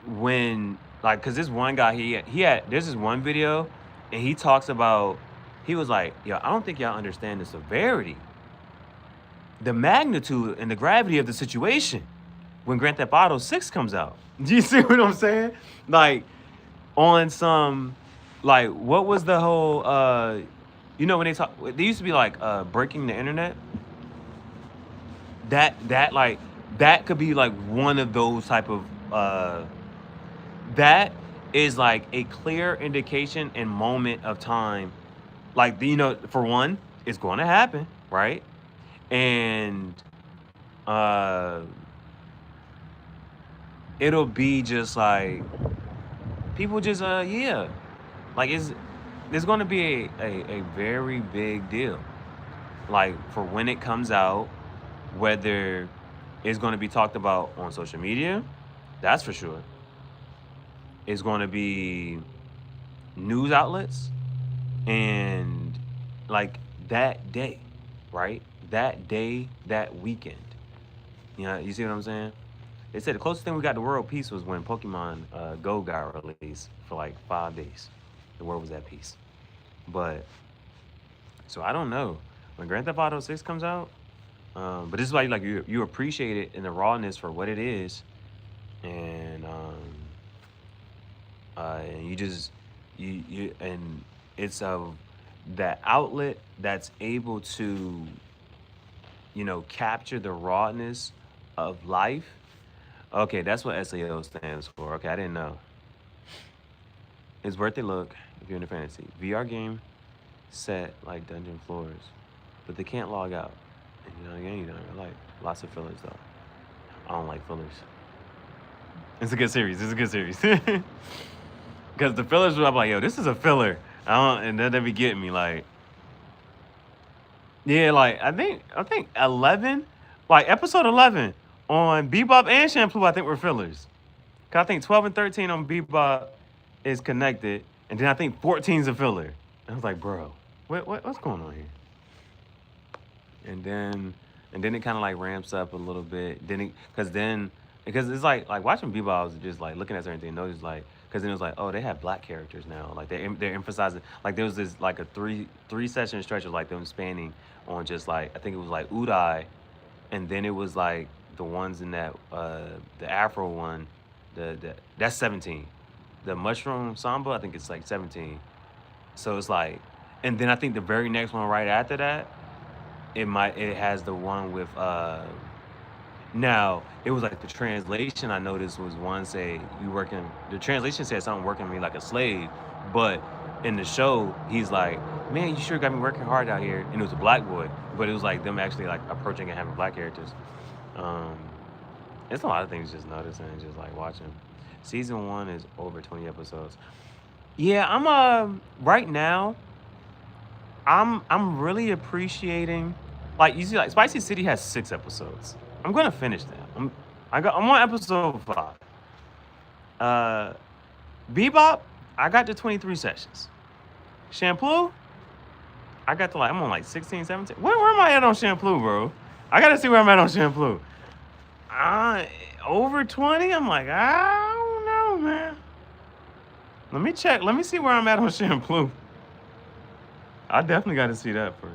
when like because this one guy he had there's this one video, and he talks about he was like, yo, I don't think y'all understand the severity, the magnitude, and the gravity of the situation when Grand Theft Auto 6 comes out. Do you see what I'm saying? Like on some like what was the whole you know when they used to be like breaking the internet, that like that could be like one of those type of that is like a clear indication and moment of time, like you know, for one, it's going to happen, right? And uh it'll be just like people just yeah, like it's going to be a very big deal, like for when it comes out, whether it's going to be talked about on social media, that's for sure. It's going to be news outlets, and like that day, right? That day, that weekend. You know, you see what I'm saying? They said the closest thing we got to world peace was when Pokemon Go got released for like 5 days. The world was at peace. But so I don't know when Grand Theft Auto 6 comes out. But this is why like you appreciate it in the rawness for what it is, and you just you and it's that outlet that's able to capture the rawness of life. Okay, that's what SEO stands for. Okay, I didn't know. It's worth a look if you're into fantasy. VR game set like dungeon floors, but they can't log out. And you know, again, you don't like lots of fillers though. I don't like fillers. It's a good series. It's a good series. Because the fillers, I'm like, yo, this is a filler. And then they be getting me like, yeah, like I think 11, like episode 11 on Bebop and Shampoo, I think were fillers. Cause I think 12 and 13 on Bebop is connected, and then I think 14 is a filler. I was like, bro, what's going on here? And then it kind of like ramps up a little bit. Because it's like watching Bebop, I was just like looking at certain things. Notice like because then it was like, oh, they have black characters now. Like they're emphasizing, like there was this like a three session stretch of like them spanning on just like I think it was like Udai, and then it was like the ones in that the Afro one, that's 17. The Mushroom Samba, I think it's like 17. So it's like, and then I think the very next one right after that, it has the one with now it was like the translation I noticed was one say the translation said something working me like a slave, but in the show he's like, man, you sure got me working hard out here, and it was a black boy, but it was like them actually like approaching and having black characters. um it's a lot of things just noticing and just like watching. Season 1 is over 20 episodes. Yeah, I'm right now I'm really appreciating, like you see, like Spicy City has 6 episodes. I'm gonna finish that. I'm on episode 5. Uh, Bebop, I got to 23 sessions. Shampoo, I got to like I'm on like 16, 17. Where am I at on Shampoo, bro? I gotta see where I'm at on Shampoo. Over 20. I'm like, I don't know, man. Let me check. Let me see where I'm at on Shampoo. I definitely got to see that first.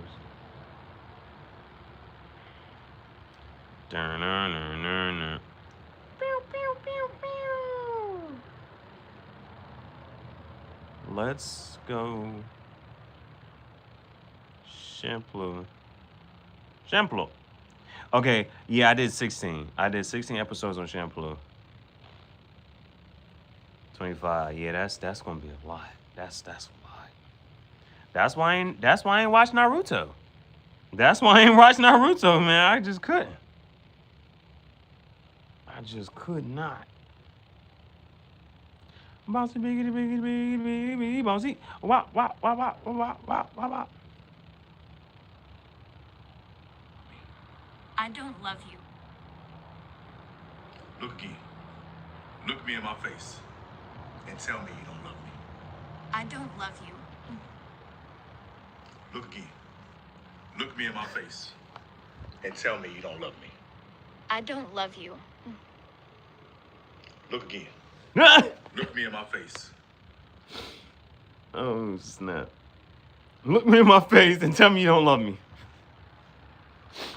Let's go. Shampoo. Okay, yeah, I did 16. I did 16 episodes on Shampoo. 25. Yeah, that's gonna be a lot. That's a lot. That's why I ain't watch Naruto. That's why I ain't watch Naruto, man. I just couldn't. I just could not. Bouncy biggity biggity biggity biggity biggity bouncy. Wop wop wop wop wop wop wop wop. I don't love you. Looky. Look me in my face and tell me you don't love me. I don't love you. Look again. Look me in my face and tell me you don't love me. I don't love you. Look again. Look me in my face. Oh, snap. Look me in my face and tell me you don't love me.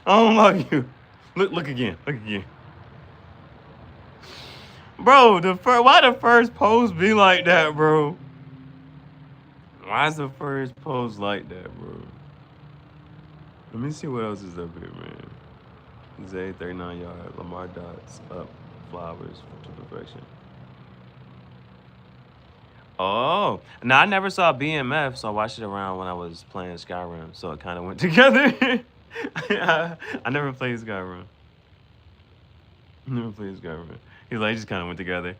I don't love you. Look again. Look again. Bro, why the first post be like that, bro? Why is the first post like that, bro? Let me see what else is up here, man. Zay, 39 yards. Lamar dots up. Flowers to perfection. Oh, now I never saw BMF, so I watched it around when I was playing Skyrim, so it kind of went together. I never played Skyrim. Never played Skyrim. He's like, it just kind of went together.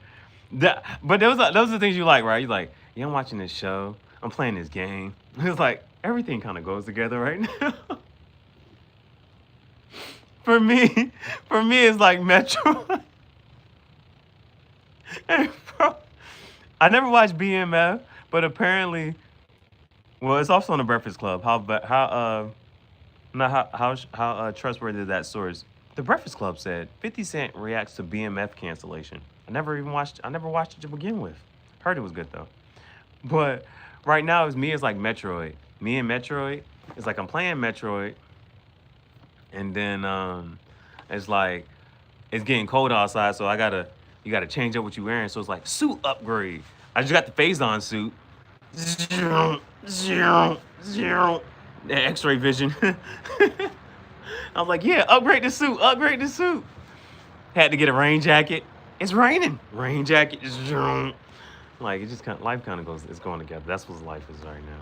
But those are the things you like, right? You're like, yeah, I'm watching this show. I'm playing this game. It's like everything kind of goes together right now. for me, it's like Metro. Hey, bro, I never watched BMF, but apparently, well, it's also on the Breakfast Club. How trustworthy is that source? The Breakfast Club said 50 Cent reacts to BMF cancellation. I never watched it to begin with. Heard it was good though. But right now it's me. It's like Metroid. Me and Metroid. It's like I'm playing Metroid, and then it's like it's getting cold outside, so you gotta change up what you're wearing. So it's like suit upgrade. I just got the phase on suit. Zero, zero, zero. The X-ray vision. I was like, yeah, upgrade the suit, upgrade the suit. Had to get a rain jacket. It's raining. Rain jacket. Like it just kind of, life kind of goes. It's going together. That's what life is right now.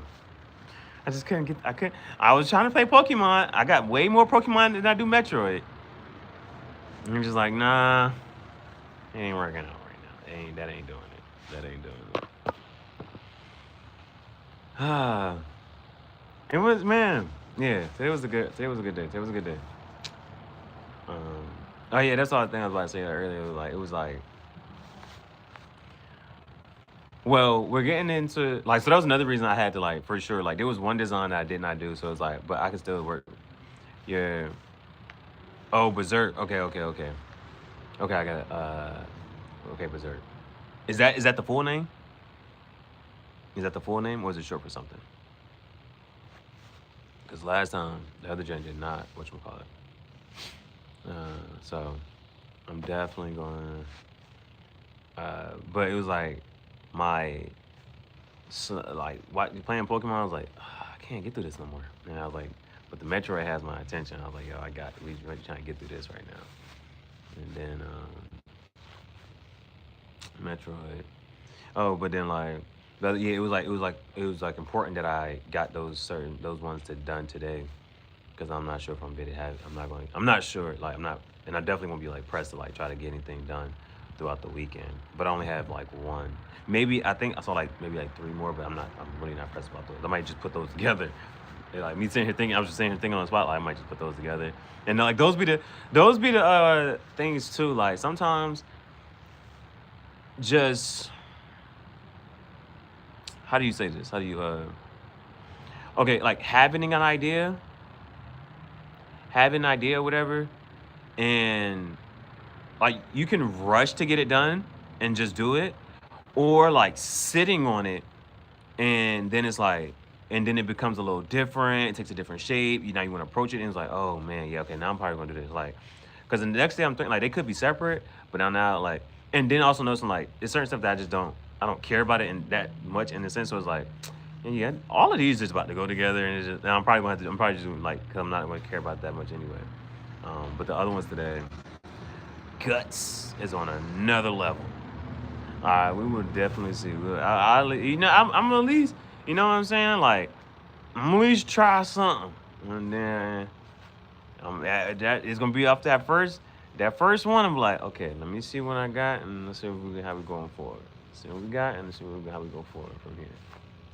I just couldn't get. I couldn't. I was trying to play Pokemon. I got way more Pokemon than I do Metroid. And I'm just like, nah, it ain't working out right now. That ain't doing it. That ain't doing it. Ah, it was, man. Yeah, today was a good day. Today was a good day. Oh yeah, that's all the thing I was about to say earlier. It was like, well, we're getting into like, so that was another reason I had to like, for sure, like there was one design that I did not do, so it's like, but I could still work. Yeah. Oh, Berserk. Okay, okay, okay. Okay, I got it. Okay, Berserk. Is that the full name? Is that the full name, or is it short for something? Because last time the other gen did not. Whatchamacallit. So I'm definitely going. But it was like my like playing Pokemon. I was like, I can't get through this no more. And I was like, but the Metroid has my attention. I was like, yo, I got. We're trying to get through this right now. And then Metroid. Oh, but then like, yeah, it was like important that I got those ones done today, because I'm not sure if I'm gonna have. I'm not sure. Like I'm not, and I definitely won't be like pressed to like try to get anything done throughout the weekend. But I only have like one. Maybe I think I saw like maybe like three more, but I'm really not pressed about those. I might just put those together. And, like me sitting here thinking, I was just sitting here thinking on the spot. Like, I might just put those together, and like those be the things too. Like sometimes, just how do you say this? How do you okay, like having an idea, whatever, and like you can rush to get it done and just do it, or like sitting on it, and then it's like, and then it becomes a little different. It takes a different shape. You want to approach it, and it's like, oh man, yeah, okay, now I'm probably gonna do this. Like, because the next day I'm thinking like they could be separate, but now like, and then also noticing like it's certain stuff that I don't care about it in that much in the sense. So it's like, and yeah, all of these just about to go together, and I'm probably gonna have to. I'm probably just doing like, because I'm not gonna care about that much anyway. But the other ones today, guts is on another level. All right, we will definitely see. I'm at least, you know what I'm saying? Like, I'm at least try something, and then that is gonna be off that first one. I'm like, okay, let me see what I got, and let's see how we going forward. See what we got, and let's see how we go forward from here.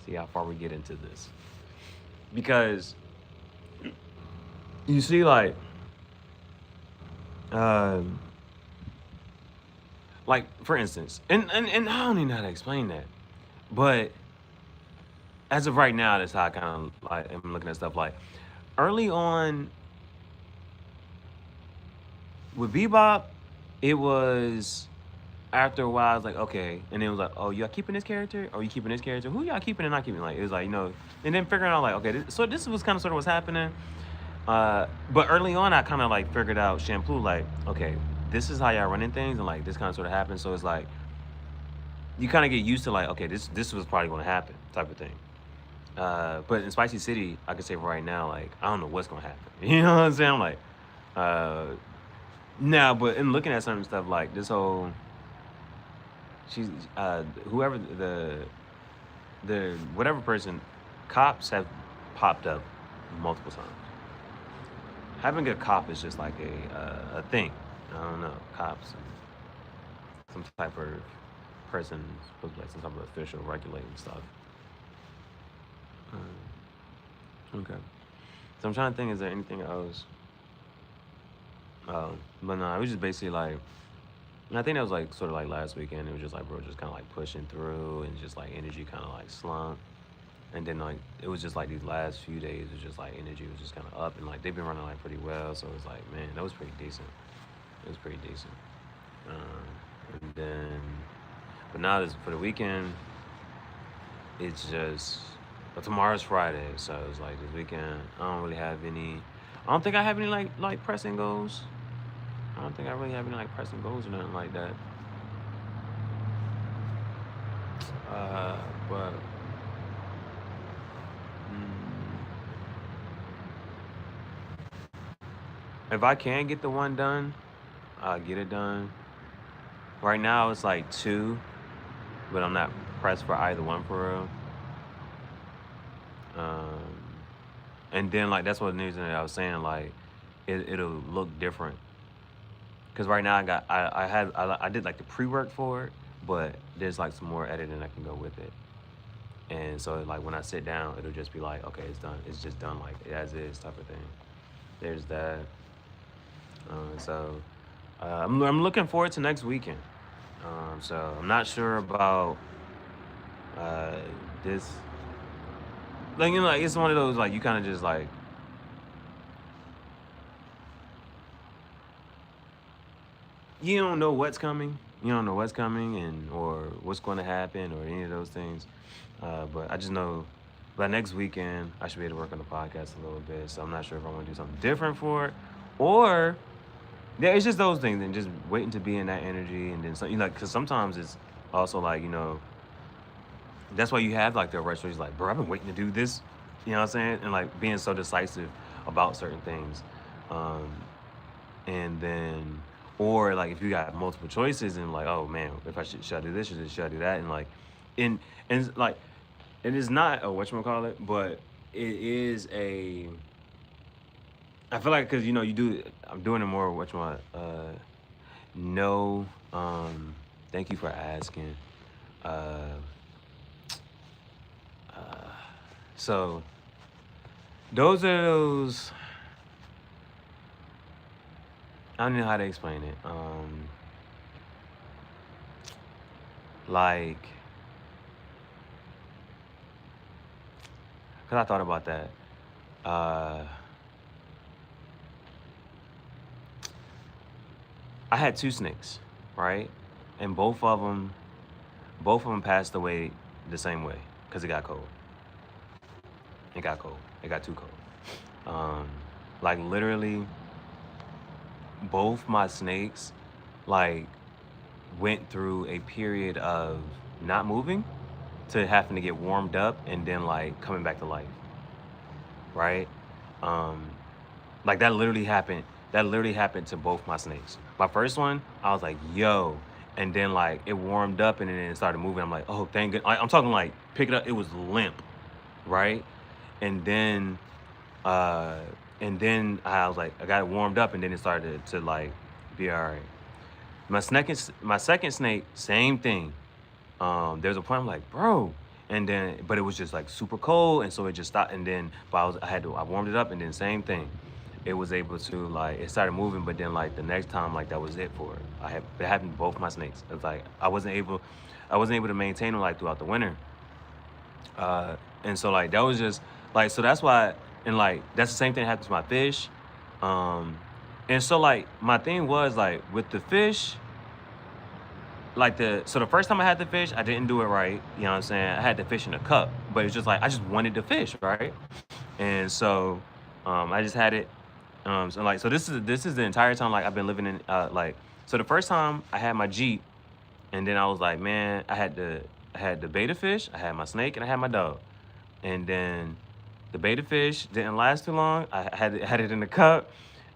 See how far we get into this, because you see, like, Like for instance, and I don't even know how to explain that, but as of right now, that's how I kind of like am looking at stuff. Like early on with Bebop, it was after a while, I was like, okay. And then it was like, oh, y'all keeping this character? Or you keeping this character? Who y'all keeping and not keeping? Like, it was like, and then figuring out, like, okay, so this was kind of sort of what's happening. But early on, I kind of like figured out Shampoo, like, okay, this is how y'all running things, and like this kind of sort of happens. So it's like, you kind of get used to, like, okay, this was probably going to happen, type of thing. But in Spicy City, I can say right now, like, I don't know what's going to happen. You know what I'm saying? I'm like, now, but in looking at certain stuff, like this whole, she's whoever the whatever person, cops have popped up multiple times. Having a cop is just like a thing. I don't know, cops, some type of person, supposed to be like some type of official regulating stuff. Okay, so I'm trying to think, is there anything else? But no, it was just basically like, and I think that was like sort of like last weekend. It was just like, bro, just kind of like pushing through, and just like energy kind of like slumped. And then like it was just like these last few days, it was just like energy was just kind of up, and like they've been running like pretty well. So it was like, man, that was pretty decent. It was pretty decent. And then, but now this for the weekend, it's just. But tomorrow's Friday, so it's like this weekend. I don't really have any. I don't think I have any like pressing goals. I don't think I really have any like pressing goals or nothing like that. But if I can get the one done, I'll get it done. Right now it's like two, but I'm not pressed for either one for real. Um, and then like that's what the news that I was saying, like it'll look different. Cause right now I did like the pre-work for it, but there's like some more editing I can go with it. And so like when I sit down, it'll just be like, okay, it's done. It's just done like as is type of thing. There's that. I'm looking forward to next weekend. So I'm not sure about uh, this. Like like it's one of those like you kind of just like you don't know what's coming. You don't know what's coming and or what's going to happen or any of those things. But I just know by next weekend I should be able to work on the podcast a little bit. So I'm not sure if I want to do something different for it, or yeah, it's just those things and just waiting to be in that energy, and then because sometimes it's also like that's why you have like the rush where he's like, bro, I've been waiting to do this. You know what I'm saying? And like being so decisive about certain things. Um, and then, or like if you got multiple choices and like, oh man, if should I do this, should I do that? And like, and it's like, it is not a whatchamacallit, but it is a, I feel like, cause I'm doing it more no, thank you for asking. Uh, So those are those. I don't know how to explain it. Like, cause I thought about that. I had two snakes, right, and both of them passed away the same way, cause it got cold. It got cold. It got too cold. Like literally, both my snakes, like, went through a period of not moving to having to get warmed up and then like coming back to life. Right? Um, like that literally happened. That literally happened to both my snakes. My first one, I was like, yo. And then like it warmed up and then it started moving. I'm like, oh, thank God. I'm talking like pick it up. It was limp. Right? And then I was like, I got it warmed up and then it started to like be all right. My second snake, same thing. There's a point I'm like, bro, and then but it was just like super cold, and so it just stopped. And then I warmed it up, and then same thing. it was able to like it started moving, but then like the next time like that was it for it. It happened to both my snakes. It's like I wasn't able to maintain them like throughout the winter. And so like that was just like so that's why and like that's the same thing that happens to my fish. Um and so like my thing was like with the fish, like the first time I had the fish, I didn't do it right. You know what I'm saying? I had the fish in a cup, but it's just like I just wanted the fish, right? And so I just had it. So this is the entire time like I've been living in like so the first time I had my Jeep, and then I was like, man, I had the betta fish, I had my snake, and I had my dog. And then the betta fish didn't last too long. Had it in the cup,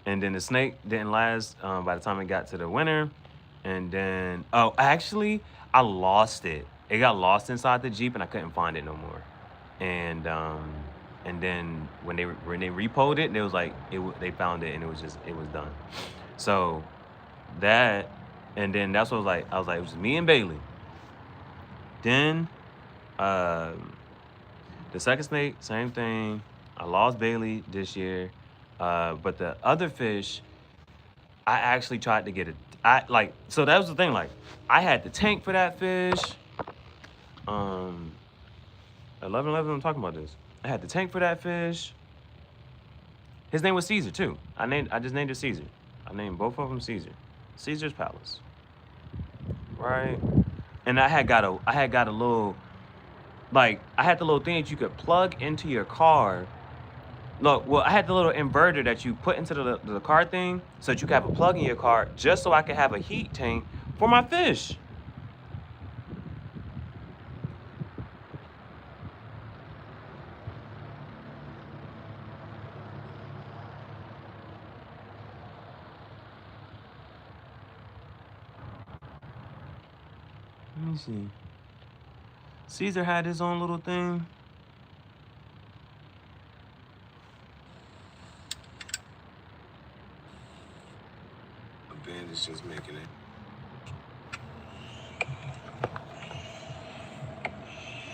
and then the snake didn't last by the time it got to the winter. And then actually I lost it. It got lost inside the Jeep, and I couldn't find it no more. And then when they repoed it, they was like they found it, and it was done. So that and then that's what I was like it was me and Bailey. Then um the second snake, same thing. I lost Bailey this year. But the other fish, I actually tried to get it. I like so that was the thing. Like I had the tank for that fish. Um 11 I'm talking about this. I had the tank for that fish. His name was Caesar too. I just named it Caesar. I named both of them Caesar. Caesar's Palace. Right? And I had got a little like I had the little thing that you could plug into your car. Look, well, I had the little inverter that you put into the car thing so that you could have a plug in your car just so I could have a heat tank for my fish. Let me see. Caesar had his own little thing. The band is just making it.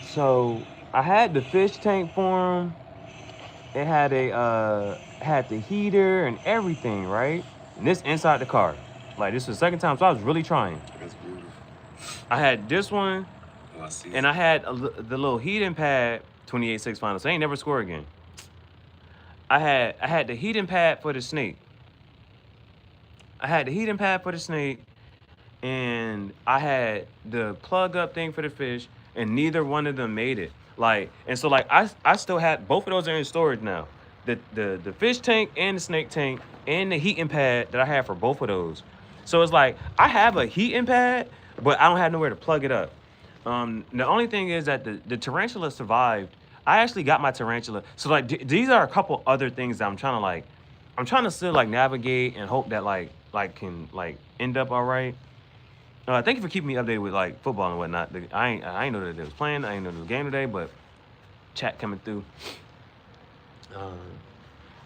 So I had the fish tank for him. It had the heater and everything, right? And this inside the car. Like this was the second time, so I was really trying. That's beautiful. I had this one, oh, I see. And I had the little heating pad, 28-6 finals. So I ain't never score again. I had the heating pad for the snake. And I had the plug up thing for the fish, and neither one of them made it. Like, and so like I still had both of those are in storage now. The fish tank and the snake tank and the heating pad that I had for both of those. So it's like I have a heating pad, but I don't have nowhere to plug it up. The only thing is that the tarantula survived. I actually got my tarantula. So like these are a couple other things that I'm trying to still like navigate and hope that like can like end up all right. Thank you for keeping me updated with like football and whatnot. I ain't know that they was playing. I ain't know there was a game today, but chat coming through.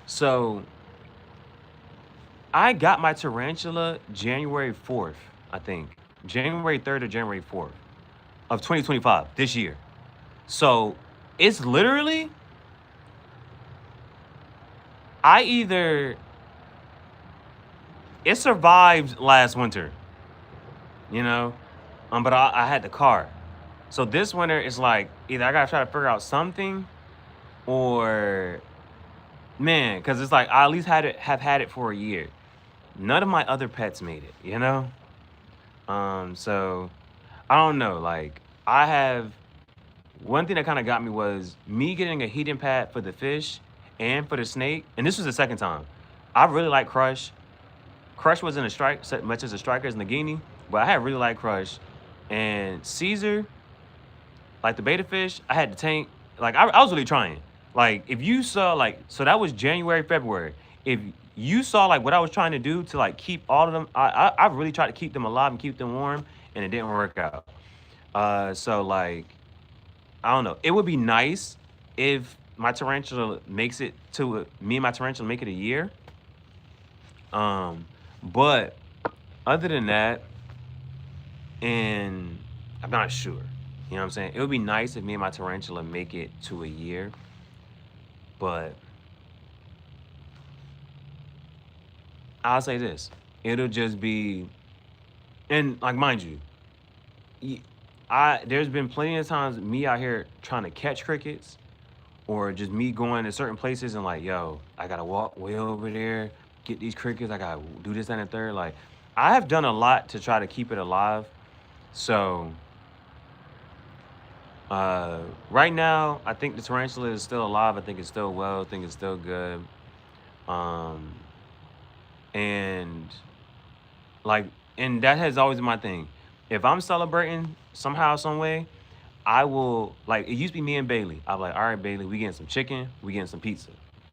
So I got my tarantula January 4th, I think. January 3rd or January 4th of 2025, this year. So it's literally it survived last winter, you know? But I had the car. So this winter it's like either I gotta try to figure out something or man, because it's like I at least have had it for a year. None of my other pets made it, you know? So I don't know. Like I have one thing that kind of got me was me getting a heating pad for the fish and for the snake. And this was the second time. I really like Crush. Crush wasn't a strike much as a striker as Nagini, but I had really liked Crush. And Caesar, like the betta fish, I had the tank. Like I was really trying. Like if you saw like so that was January, February. If you saw like what I was trying to do to like keep all of them, I really tried to keep them alive and keep them warm, and it didn't work out. So like I don't know. It would be nice if my tarantula makes it to me and my tarantula make it a year. But other than that, and I'm not sure. You know what I'm saying? It would be nice if me and my tarantula make it to a year, but I'll say this. It'll just be, and like, mind you, there's been plenty of times me out here trying to catch crickets, or just me going to certain places and like, yo, I gotta walk way over there, get these crickets. I gotta do this and the third. Like, I have done a lot to try to keep it alive. So, right now, I think the tarantula is still alive. I think it's still well. I think it's still good. Um, and like, and that has always been my thing. If I'm celebrating somehow, some way, I will, like, it used to be me and Bailey. I'm like, all right, Bailey, we getting some chicken, we getting some pizza.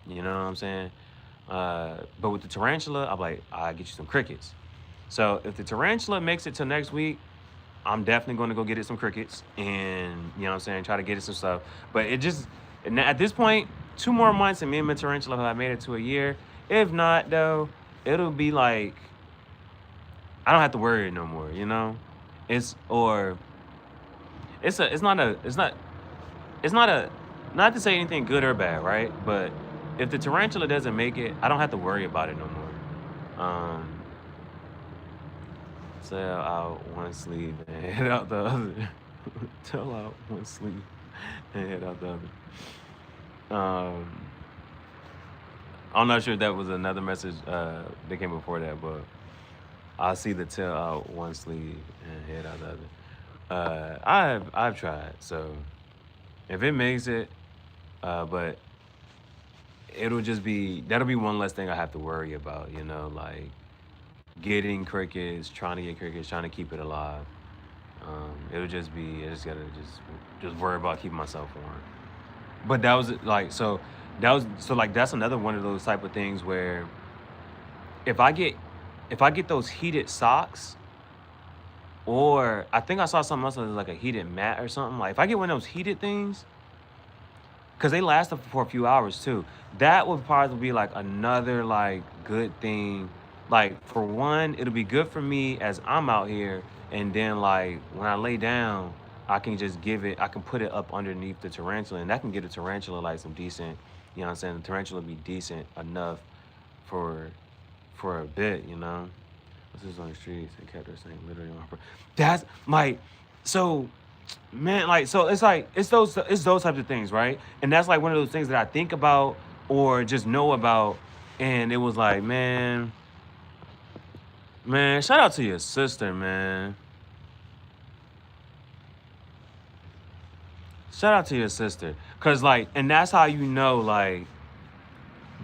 You know what I'm saying? But with the tarantula, I'm like, I get you some crickets. So if the tarantula makes it to next week, I'm definitely going to go get it some crickets, and you know what I'm saying, try to get it some stuff. But it just, and at this point, 2 more months and me and my tarantula have made it to a year. If not, though, it'll be like, I don't have to worry no more. You know, it's or it's not a it's not a, not to say anything good or bad, right? But if the tarantula doesn't make it, I don't have to worry about it no more. Sell out one sleeve and head out the other. Tell out one sleeve and head out the other. I'm not sure if that was another message that came before that, but I see the tell out one sleeve and head out the other. I've tried, so if it makes it, but that'll be one less thing I have to worry about, you know, like getting crickets, trying to get crickets, trying to keep it alive. It'll just be, I just gotta just worry about keeping myself warm. But that was like, so that was, so like, that's another one of those type of things where if I get, if I get those heated socks, or I think I saw something else that was like a heated mat or something. Like if I get one of those heated things, because they last up for a few hours too. That would probably be like another like good thing. Like for one, it'll be good for me as I'm out here, and then like when I lay down, I can just give it. I can put it up underneath the tarantula, and that can get a tarantula like some decent. You know what I'm saying? The tarantula be decent enough for a bit. You know. This is on the streets and kept her saying literally on her. That's my, so man, like, so it's like it's those types of things, right? And that's like one of those things that I think about or just know about. And it was like, man, shout out to your sister, man. Shout out to your sister. Cause like, and that's how you know, like,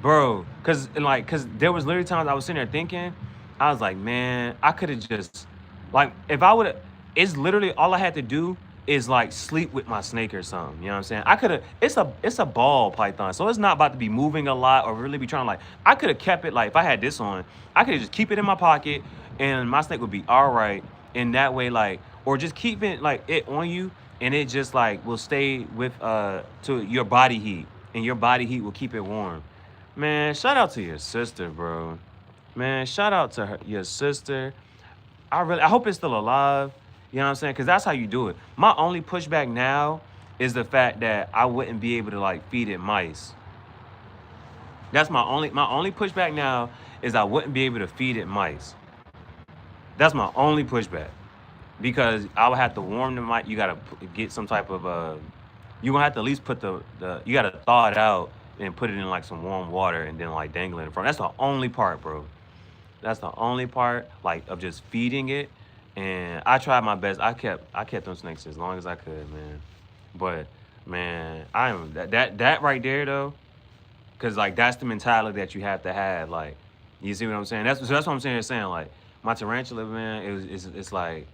bro, cause there was literally times I was sitting there thinking, I was like, man, I could have just, like, if I would have, it's literally all I had to do is like sleep with my snake or something. You know what I'm saying? I could have. It's a ball python, so it's not about to be moving a lot or really be trying to like. I could have kept it like if I had this on, I could just keep it in my pocket, and my snake would be all right. And that way, like, or just keep it like it on you, and it just like will stay with to your body heat, and your body heat will keep it warm. Man, shout out to your sister, bro. Man, shout out to her, your sister. I hope it's still alive. You know what I'm saying? Because that's how you do it. My only pushback now is the fact that I wouldn't be able to like feed it mice. That's my only pushback now is I wouldn't be able to feed it mice. That's my only pushback because I would have to warm the mice. You gotta get some type of you gonna have to at least put the you gotta thaw it out and put it in like some warm water and then like dangle it in front. That's the only part, bro. That's the only part, like, of just feeding it. And I tried my best. I kept them snakes as long as I could, man. But man, I am that right there though, because like that's the mentality that you have to have. Like, you see what I'm saying? That's what I'm saying. Saying like my tarantula, man, it's like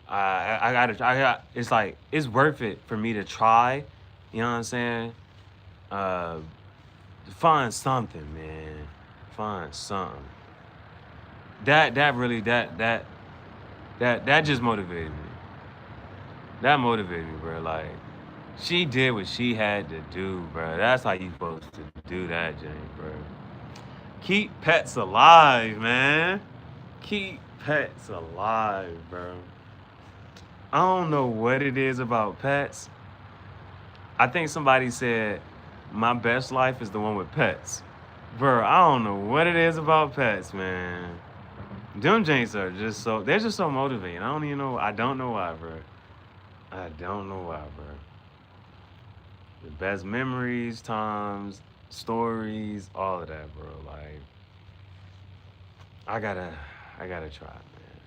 I got it's like it's worth it for me to try. You know what I'm saying? Find something, man. Find something. That really that just motivated me. That motivated me, bro. Like she did what she had to do, bro. That's how you supposed to do that, Jane, bro. Keep pets alive, man. Keep pets alive, bro. I don't know what it is about pets. I think somebody said my best life is the one with pets. Bro, I don't know what it is about pets, man. Them James are just they're just so motivating. I don't know why, bro. I don't know why, bro. The best memories, times, stories, all of that, bro. Like, I gotta, I gotta try, man.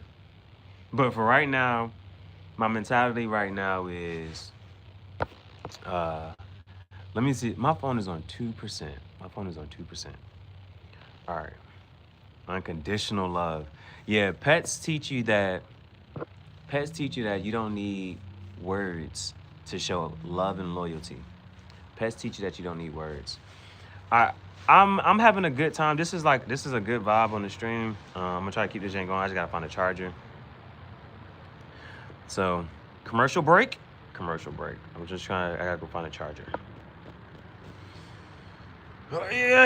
But for right now, my mentality right now is, uh, let me see. My phone is on 2%. My phone is on 2%. All right. Unconditional love. Yeah, pets teach you that you don't need words to show love and loyalty. Pets teach you that you don't need words. I I'm having a good time. This is a good vibe on the stream. I'm gonna try to keep this thing going. I just gotta find a charger. So commercial break. Commercial break. I gotta go find a charger. Oh, yeah.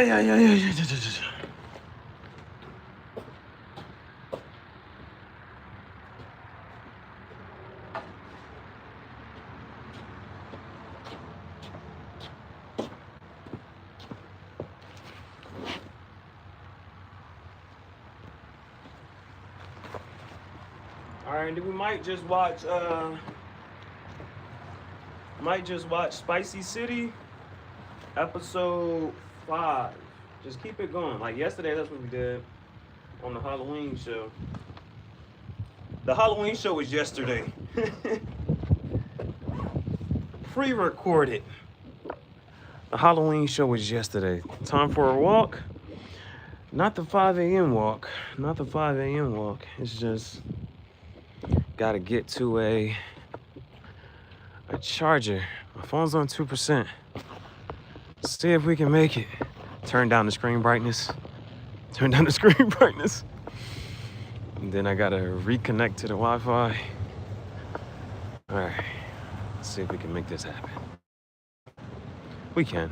All right, we might just watch Spicy City episode 5. Just keep it going. Like yesterday, that's what we did on the Halloween show. The Halloween show was yesterday. Pre-recorded. The Halloween show was yesterday. Time for a walk. Not the 5 a.m. walk. Not the 5 a.m. walk. It's just gotta get to a charger. My phone's on 2%. See if we can make it. Turn down the screen brightness. Turn down the screen brightness. And then I gotta reconnect to the Wi-Fi. All right. Let's see if we can make this happen. We can.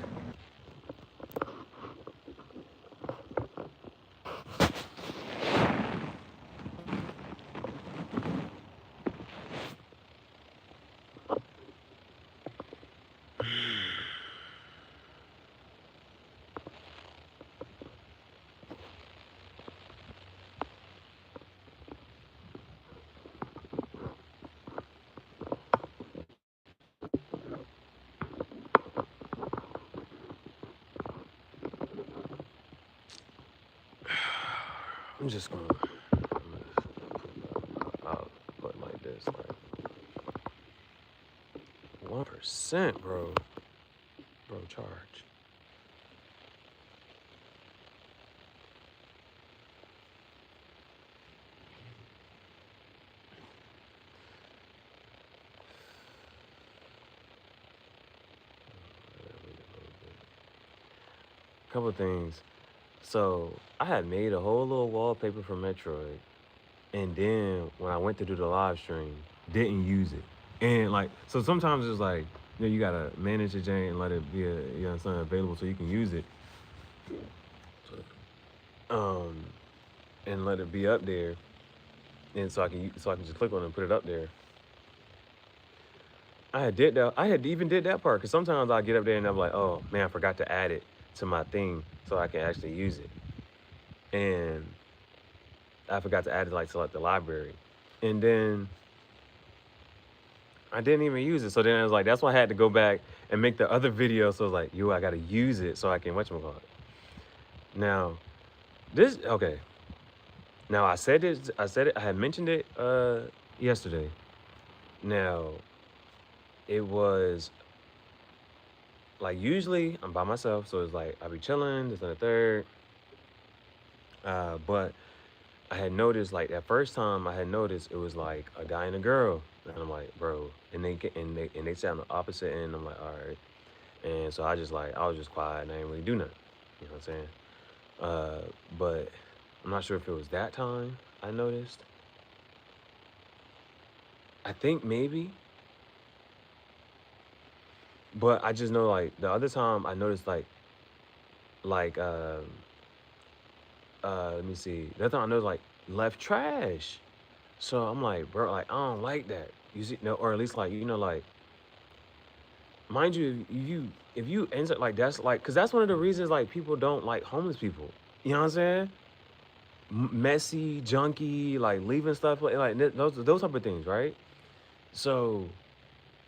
I'm just gonna I'll put it like this, like 1%, bro. Bro, charge. Couple of things. So I had made a whole little wallpaper for Metroid, and then when I went to do the live stream, didn't use it. And like, so sometimes it's like, you gotta manage the jam and let it be something available so you can use it. Um, and let it be up there, and so I can just click on it and put it up there. I had even did that part because sometimes I get up there and I'm like, oh man, I forgot to add it to my thing so I can actually use it. And I forgot to add it like to like the library. And then I didn't even use it. So then I was like, that's why I had to go back and make the other video. So I was like, I gotta use it so I can whatchamacallit. Now, okay. Now I said it, I had mentioned it yesterday. Now, it was like usually I'm by myself, so it's like I be chilling, this and the third. But I had noticed like that first time I had noticed it was like a guy and a girl, and I'm like, bro, and they sat on the opposite end. I'm like, all right, and so I was just quiet and I didn't really do nothing. You know what I'm saying? But I'm not sure if it was that time I noticed. I think maybe. But I just know like the other time I noticed like let me see. The other time I noticed like left trash. So I'm like, bro, like I don't like that. You see, no, or at least like like mind you, if you enter like that's like, because that's one of the reasons like people don't like homeless people. You know what I'm saying? Messy, junky, like leaving stuff like those type of things, right? So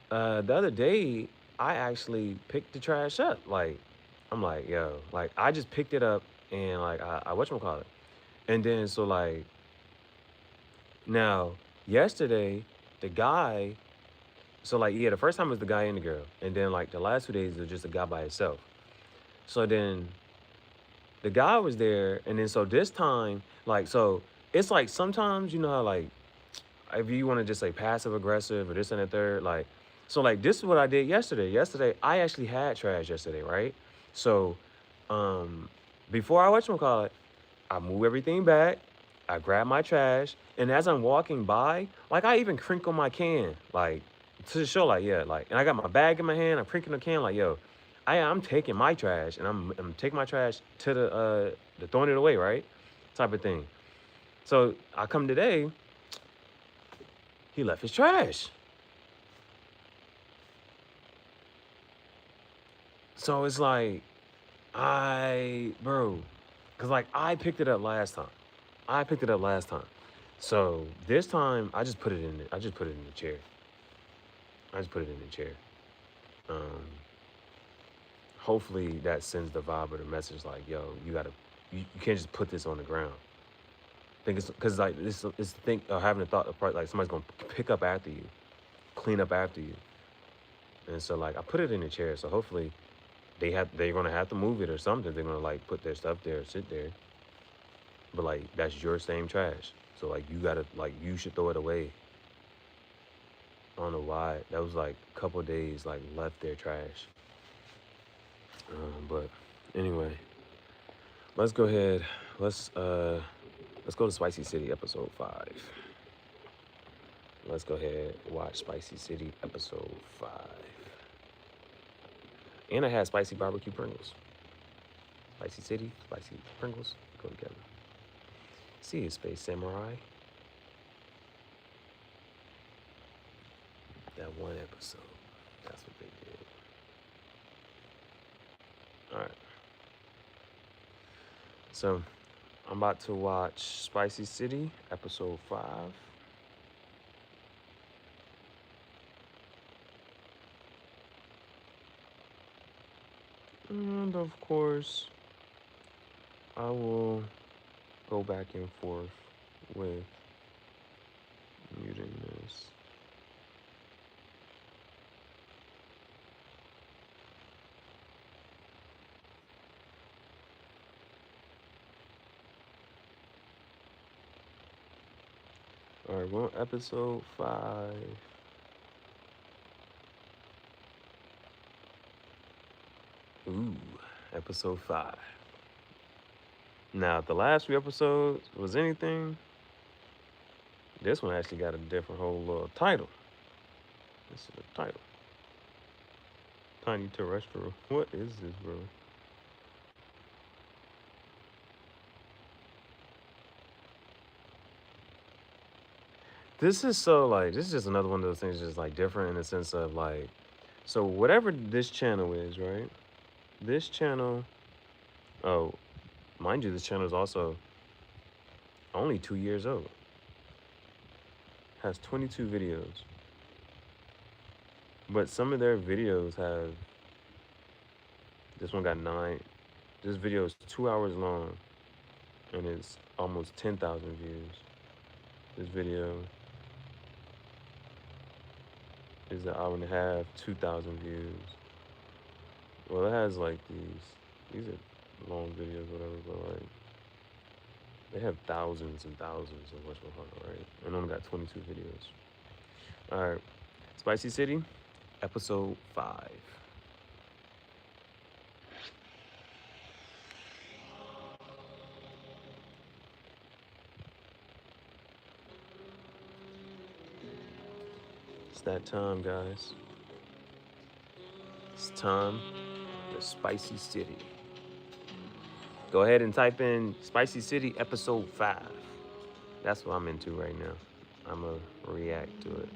the other day, I actually picked the trash up. Like, I'm like, yo, like I just picked it up and like I whatchamacallit. And then so like now yesterday, the guy, so like yeah, the first time was the guy and the girl, and then like the last 2 days it was just a guy by himself. So then the guy was there, and then so this time, like so it's like sometimes you know how like if you want to just say passive aggressive or this and the third, like, so like this is what I did yesterday. Yesterday, I actually had trash yesterday, right? So, before I whatchamacallit, I move everything back. I grab my trash, and as I'm walking by, like I even crinkle my can, like to show, like yeah, like, and I got my bag in my hand. I'm crinkling the can, like yo, I'm taking my trash, and I'm taking my trash to the throwing it away, right? Type of thing. So I come today, he left his trash. So it's like, bro, cause like I picked it up last time. I picked it up last time. So this time I just put it in. I just put it in the chair. I just put it in the chair. Um, hopefully that sends the vibe or the message like, yo, you can't just put this on the ground. Think it's because like this think having a thought of part like somebody's gonna pick up after you, clean up after you, and so like I put it in the chair. So hopefully they're gonna have to move it or something. They're gonna like put their stuff there, sit there. But like that's your same trash. So like you gotta like you should throw it away. I don't know why. That was like a couple days like left their trash. But anyway, let's go ahead. Let's go to Spicy City episode 5. Let's go ahead and watch Spicy City episode 5. And I had spicy barbecue Pringles. Spicy City, spicy Pringles go together. See you, Space Samurai. That one episode. That's what they did. Alright. So, I'm about to watch Spicy City, episode 5. And of course, I will go back and forth with muting this. All right, we're on episode 5. Ooh, episode 5. Now, if the last few episodes was anything, this one actually got a different whole little title. This is the title. Tiny Terrestrial. What is this, bro? This is so like, this is just another one of those things just like different in the sense of like, so whatever this channel is, right? This channel, oh, mind you, this channel is also only 2 years old. Has 22 videos. But some of their videos have, this one got 9. This video is 2 hours long and it's almost 10,000 views. This video is an hour and a half, 2,000 views. Well, it has like these are long videos, whatever, but like, they have thousands and thousands of whatchamacallit, right? And only got 22 videos. All right, Spicy City, episode 5. It's that time, guys. It's time for Spicy City. Go ahead and type in Spicy City episode 5. That's what I'm into right now. I'm going to react to it.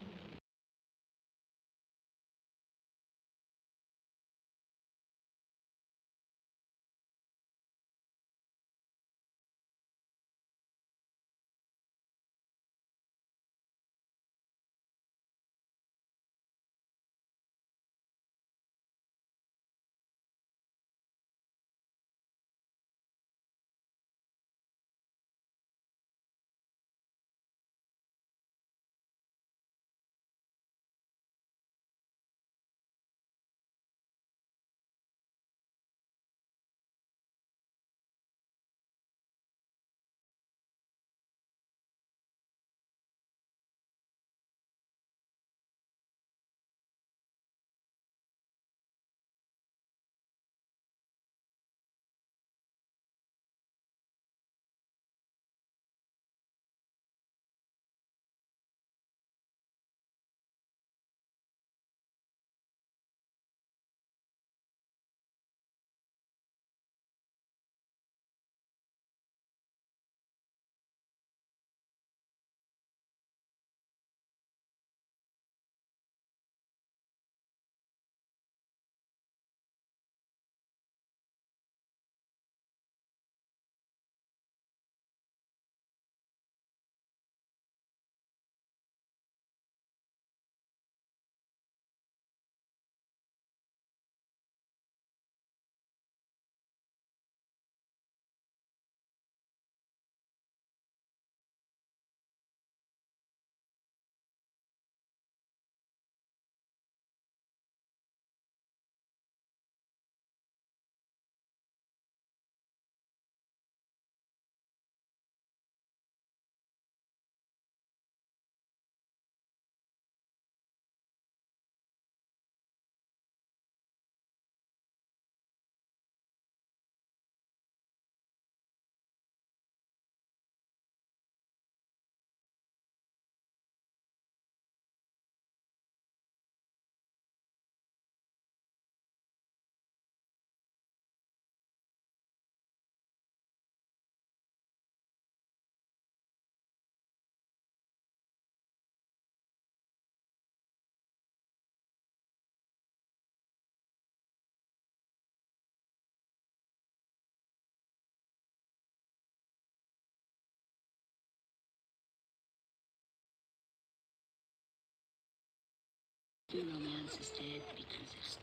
The romance is dead because it's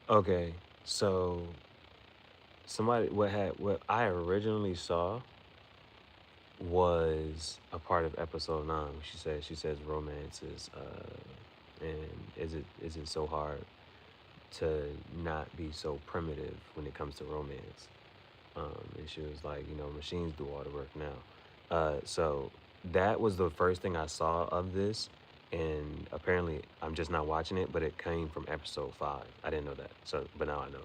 Okay, so what I originally saw was a part of episode 9. She says romance is and is it so hard to not be so primitive when it comes to romance. And she was like, machines do all the work now. So that was the first thing I saw of this, and apparently I'm just not watching it, but it came from episode 5. I didn't know that, so but now I know.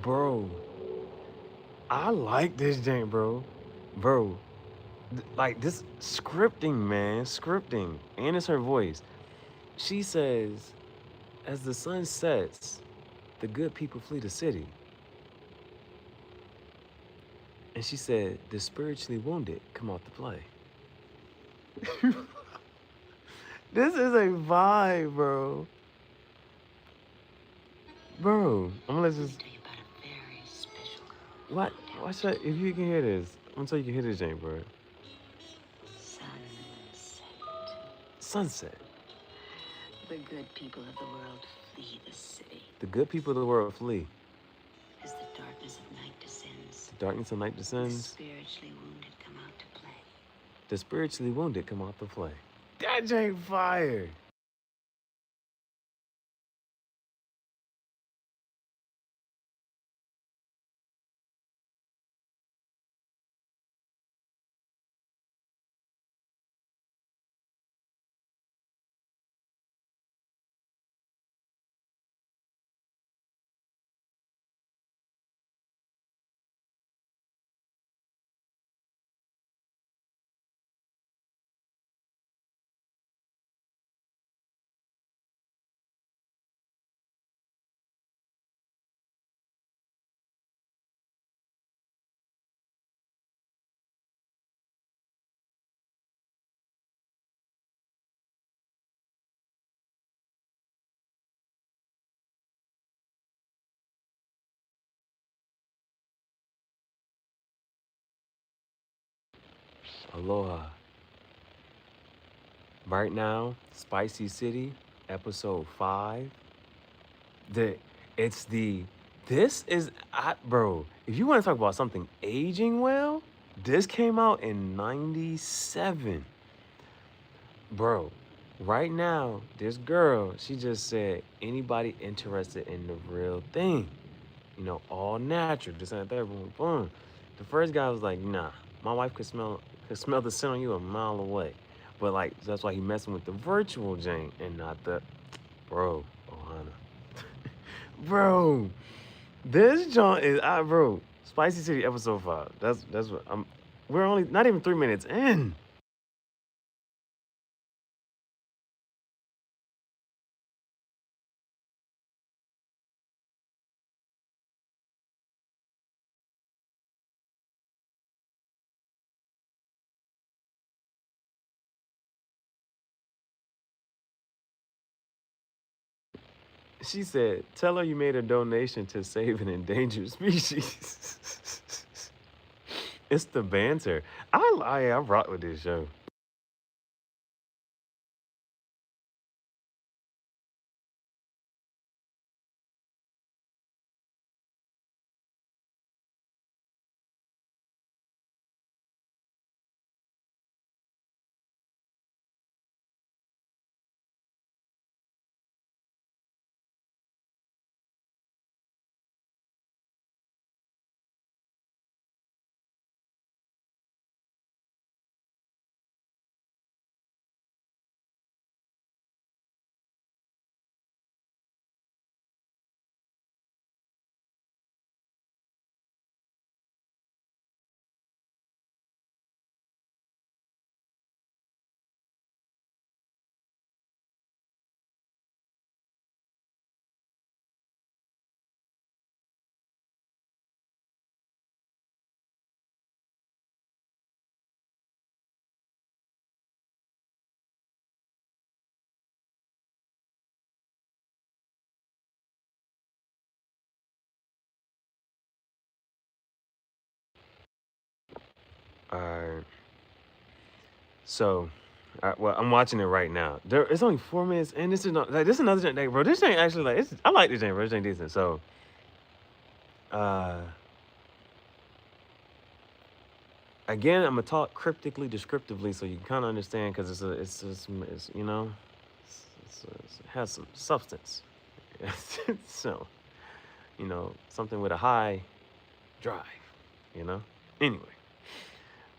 Bro, I like this game, bro. Like this scripting, man, scripting, and it's her voice. She says, "As the sun sets, the good people flee the city," and she said, "The spiritually wounded come out to play." This is a vibe, bro. Bro, I'm gonna Let me just tell you about a very special girl. what? Watch that. If you can hear this, I'm gonna tell you can hear this, Jane, bro. Sunset. Sunset. The good people of the world flee the city. The good people of the world flee. As the darkness of night descends, The darkness of night the descends. spiritually wounded come out to play. The spiritually wounded come out to play. That Jane fire. Aloha. Right now, Spicy City, episode 5. The it's the this is bro, if you want to talk about something aging well, this came out in 97. Bro, right now, this girl, she just said anybody interested in the real thing. All natural, this and that, boom, boom. The first guy was like, nah, my wife could smell the scent on you a mile away. But like that's why he messing with the virtual Jane and not the bro, Ohana. Bro, this joint is bro. Spicy City episode 5. That's what I'm we're only not even 3 minutes in. She said, tell her you made a donation to save an endangered species. It's the banter. I rock with this show. Alright. So, well, I'm watching it right now. It's only 4 minutes, and this is not like this is another thing, bro. This ain't actually like I like this thing, bro. This ain't decent. So, uh, again, I'm gonna talk cryptically, descriptively, so you can kind of understand because it's you know, it has some substance. So, you know, something with a high drive. You know. Anyway,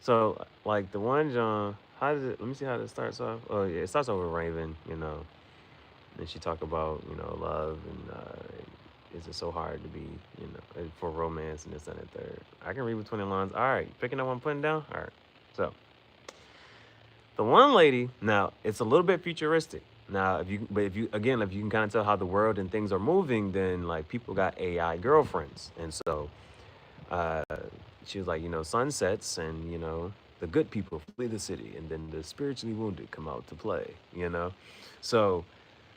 so like the one John, how does it? Let me see how it starts off. Oh yeah, it starts off with Raven. You know, and she talk about love and is it so hard to be for romance and this and the third. I can read between the lines. All right, picking up what I'm putting down. All right, so the one lady now it's a little bit futuristic. Now if you can kind of tell how the world and things are moving, then like people got AI girlfriends, and so uh, she was like sunsets and the good people flee the city, and then the spiritually wounded come out to play. So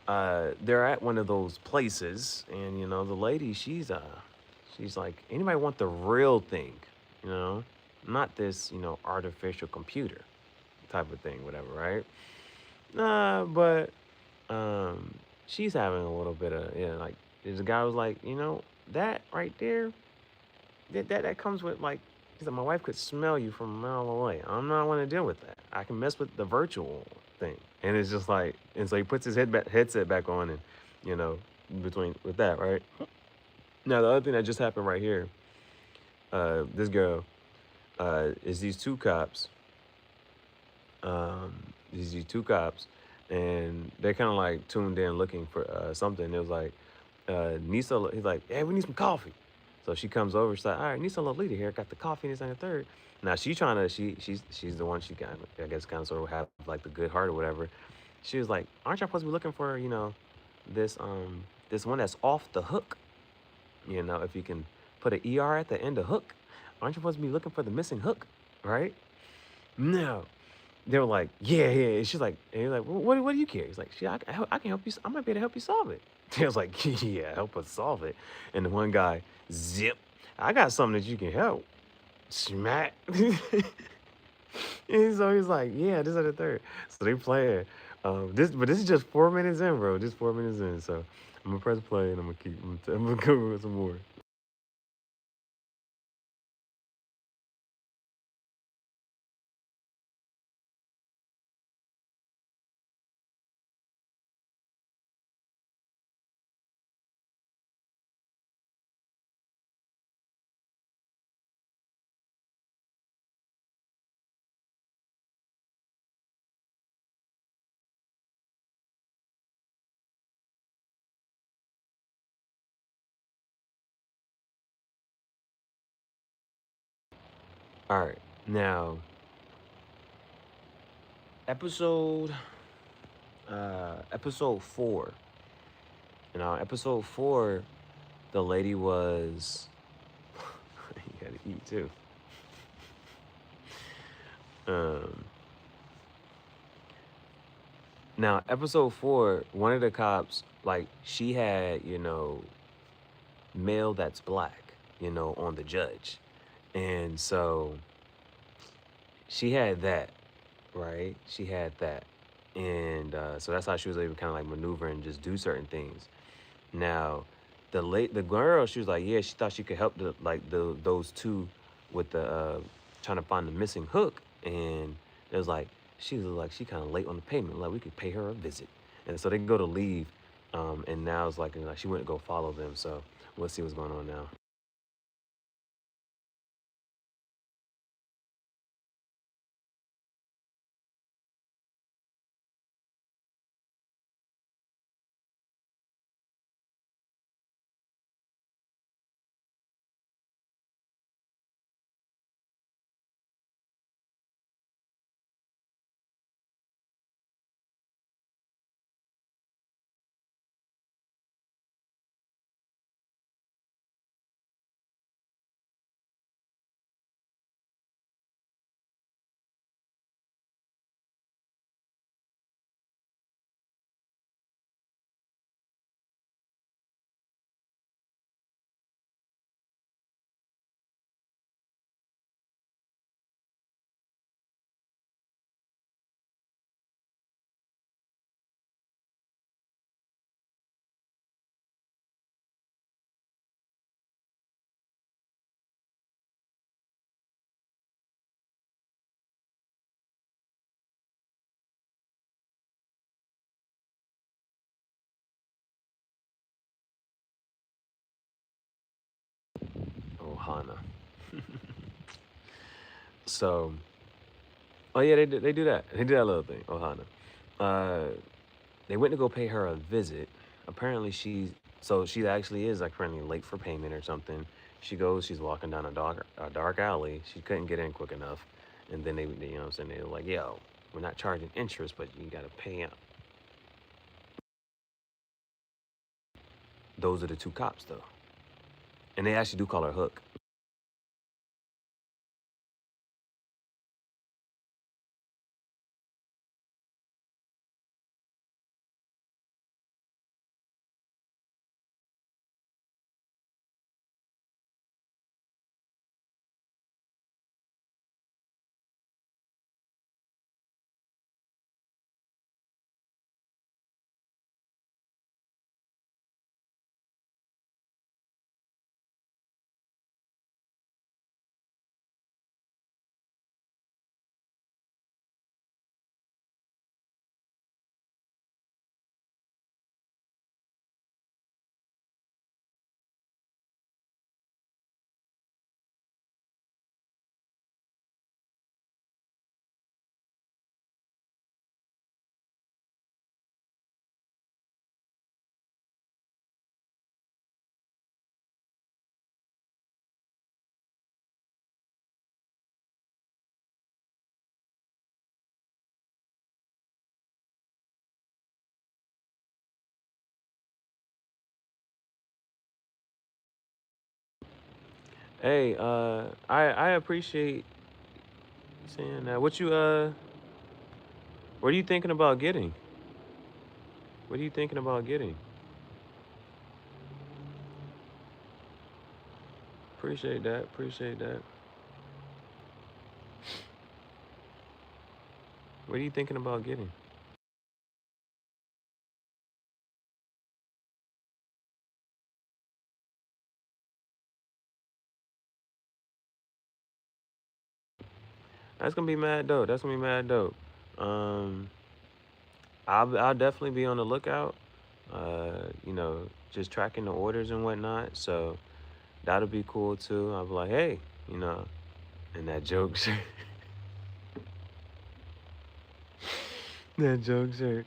they're at one of those places, and the lady, she's like, anybody want the real thing, you know, not this, artificial computer type of thing, whatever, right? But she's having a little bit of, like, there's a guy who's like, that right there, that comes with like, he said, my wife could smell you from a mile away. I'm not want to deal with that. I can mess with the virtual thing. And it's just like, and so he puts his headset back on and, you know, between with that, right? Now, the other thing that just happened right here, this girl, is these two cops, these two cops, and they're kind of like tuned in looking for something. It was like, Nisa, he's like, hey, we need some coffee. So she comes over. She's like, all right, Nisa Lolita here. Got the coffee and this and the third. Now she's trying to, she's the one she kind of, I guess, kind of sort of have like the good heart or whatever. She was like, aren't y'all supposed to be looking for, this one that's off the hook? If you can put an ER at the end of hook, aren't you supposed to be looking for the missing hook, right? No. They were like, yeah, yeah. And she's like, and he's like, well, what do you care? He's like, I can help you. I might be able to help you solve it. They was like, yeah, help us solve it. And the one guy, zip, I got something that you can help. Smack. And so he's like, yeah, this is the third. So they play it. But this is just 4 minutes in, bro. Just 4 minutes in. So I'm gonna press play and I'm gonna go with some more. All right, now episode episode 4. Now episode 4, the lady was you gotta eat too. Um, Now episode 4, one of the cops, like she had, male that's black, on the judge, and so she had that, right? She had that, and so that's how she was able to kind of like maneuver and just do certain things. Now, the girl, she was like, yeah, she thought she could help those two with the trying to find the missing hook, and it was like she was like she kind of late on the payment, like we could pay her a visit, and so they go to leave, and now it's like she went to go follow them. So we'll see what's going on now. Ohana. So, oh yeah, they do that. They do that little thing, Ohana. Uh, they went to go pay her a visit. Apparently, she actually is like apparently late for payment or something. She goes, she's walking down a dark alley. She couldn't get in quick enough, and then you know what I'm saying, they were like, "Yo, we're not charging interest, but you gotta pay out." Those are the two cops though, and they actually do call her Hook. Hey, I appreciate you saying that. What are you thinking about getting? What are you thinking about getting? Appreciate that. Appreciate that. What are you thinking about getting? That's gonna be mad dope. That's gonna be mad dope. Um, I'll definitely be on the lookout. You know, just tracking the orders and whatnot. So that'll be cool too. I'll be like, hey, you know, and that joke shirt, that joke shirt.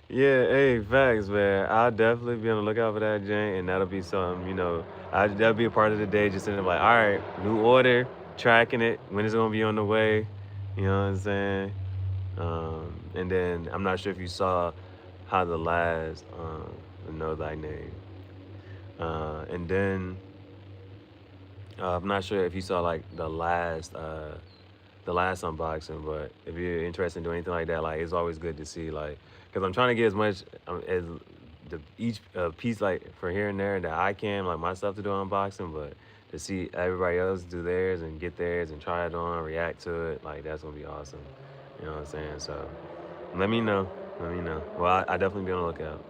Yeah, hey, facts, man. I'll definitely be on the lookout for that, Jane, and that'll be something, you know, that'll be a part of the day, just sitting there like, all right, new order, tracking it, when it's gonna be on the way, you know what I'm saying? And then I'm not sure if you saw how the last, know thy name, and then I'm not sure if you saw like the last unboxing, but if you're interested in doing anything like that, like it's always good to see, like, because I'm trying to get as much as each piece like for here and there that I can, like myself to do unboxing, but to see everybody else do theirs and get theirs and try it on, react to it, like that's gonna be awesome. You know what I'm saying? So let me know. Let me know. Well, I definitely be on the lookout.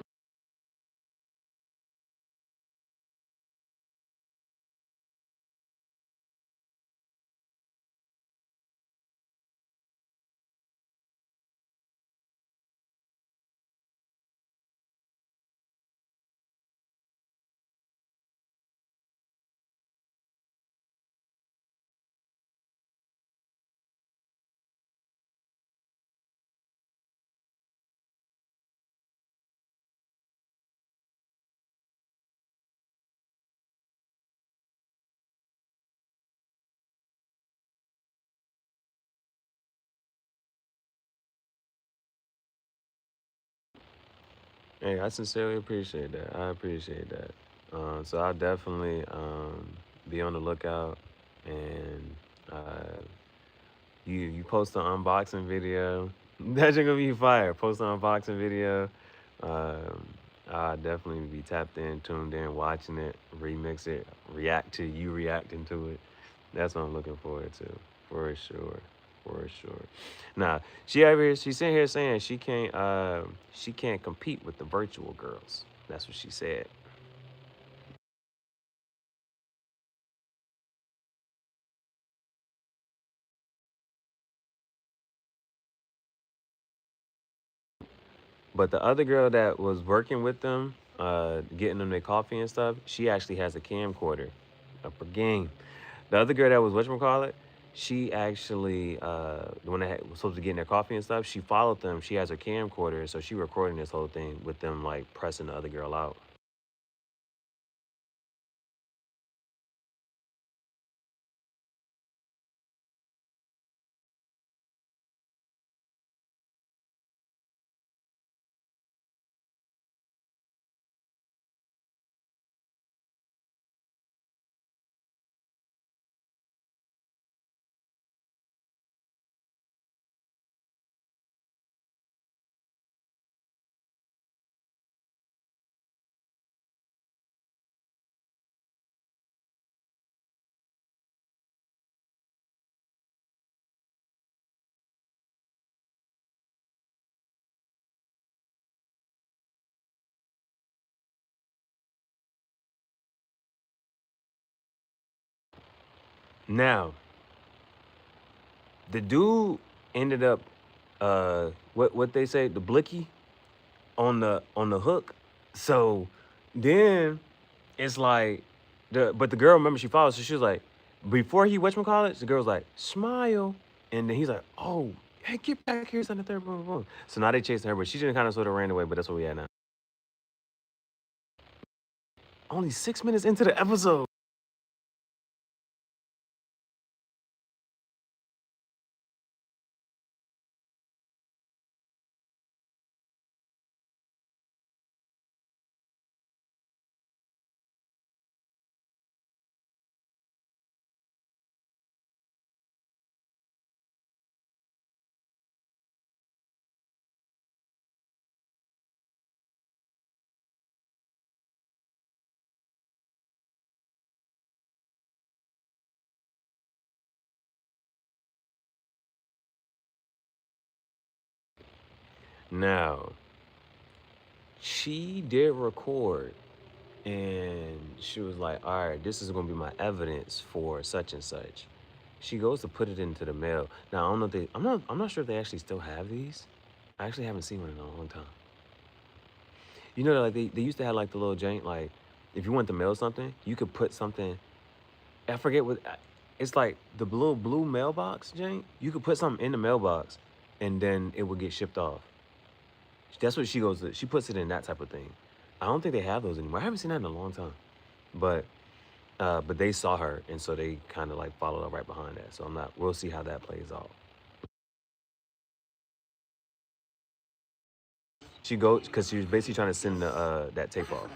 Hey, I sincerely appreciate that. I appreciate that. So I'll definitely be on the lookout, and you post an unboxing video. That's gonna be fire. Post an unboxing video. Um, I'll definitely be tapped in, tuned in, watching it, remix it, react to you reacting to it. That's what I'm looking forward to, for sure, for sure. Now she's sitting here saying she can't compete with the virtual girls. That's what she said. But the other girl that was working with them, getting them their coffee and stuff, she actually has a camcorder up her game. The other girl that was whatchamacallit, she actually, when they was supposed to get in their coffee and stuff, she followed them. She has her camcorder, so she recording this whole thing with them like pressing the other girl out. Now, the dude ended up, what they say, the blicky on the hook. So then it's like but the girl, remember, she followed, so she was like, before he whatchamacallit, the girl was like, smile. And then he's like, oh, hey, get back here, son, the third, boom, boom, boom. So now they chasing her, but she just kind of sort of ran away, but that's what we had now. Only 6 minutes into the episode. Now, she did record, and she was like, all right, this is going to be my evidence for such and such. She goes to put it into the mail. Now, I don't know if I'm not sure if they actually still have these. I actually haven't seen one in a long time. You know, like they used to have like the little jank, like if you want to mail something, you could put something. I forget what. It's like the blue mailbox jank. You could put something in the mailbox, and then it would get shipped off. That's what she goes to. She puts it in that type of thing. I don't think they have those anymore. I haven't seen that in a long time. But they saw her, and so they kind of like followed up right behind that. So I'm not. We'll see how that plays out. She goes because she was basically trying to send the that tape off.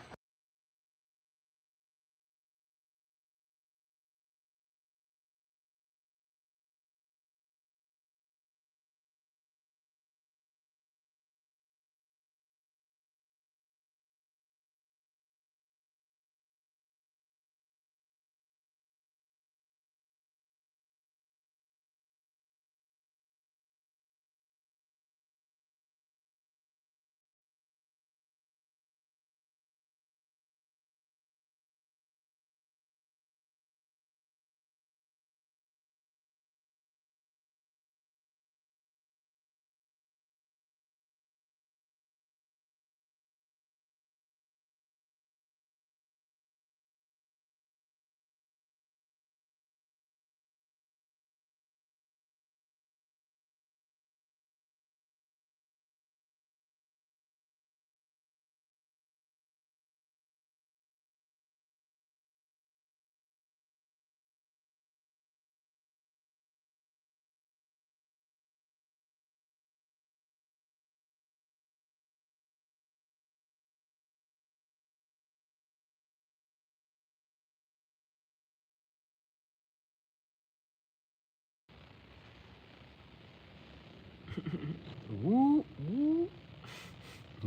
Woo woo.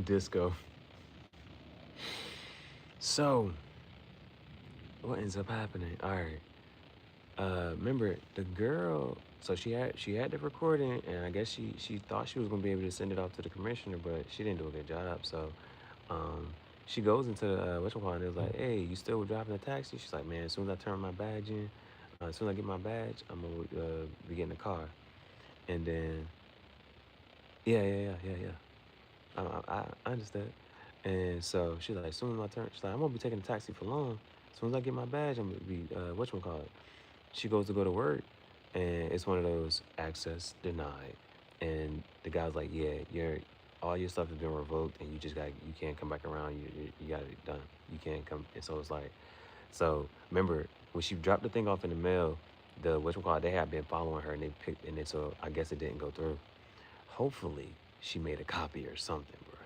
Disco. So what ends up happening? All right. Remember the girl? So she had the recording, and I guess she thought she was gonna be able to send it off to the commissioner, but she didn't do a good job. So, um, she goes into the whatchamacallit, and it was like, "Hey, you still driving a taxi?" She's like, "Man, as soon as I turn my badge in, as soon as I get my badge, I'm gonna be getting a car." And then, yeah. I understand. And so she's like, as soon as I turn, she's like, I'm gonna be taking a taxi for long. As soon as I get my badge, I'm gonna be whatchamacallit. she goes to go to work, and it's one of those access denied. And the guy's like, yeah, all your stuff has been revoked, and you can't come back around. You got it done. You can't come. And so it's like, so remember when she dropped the thing off in the mail, the whatchamacallit, they had been following her, and they picked, and so I guess it didn't go through. Hopefully, she made a copy or something, bro.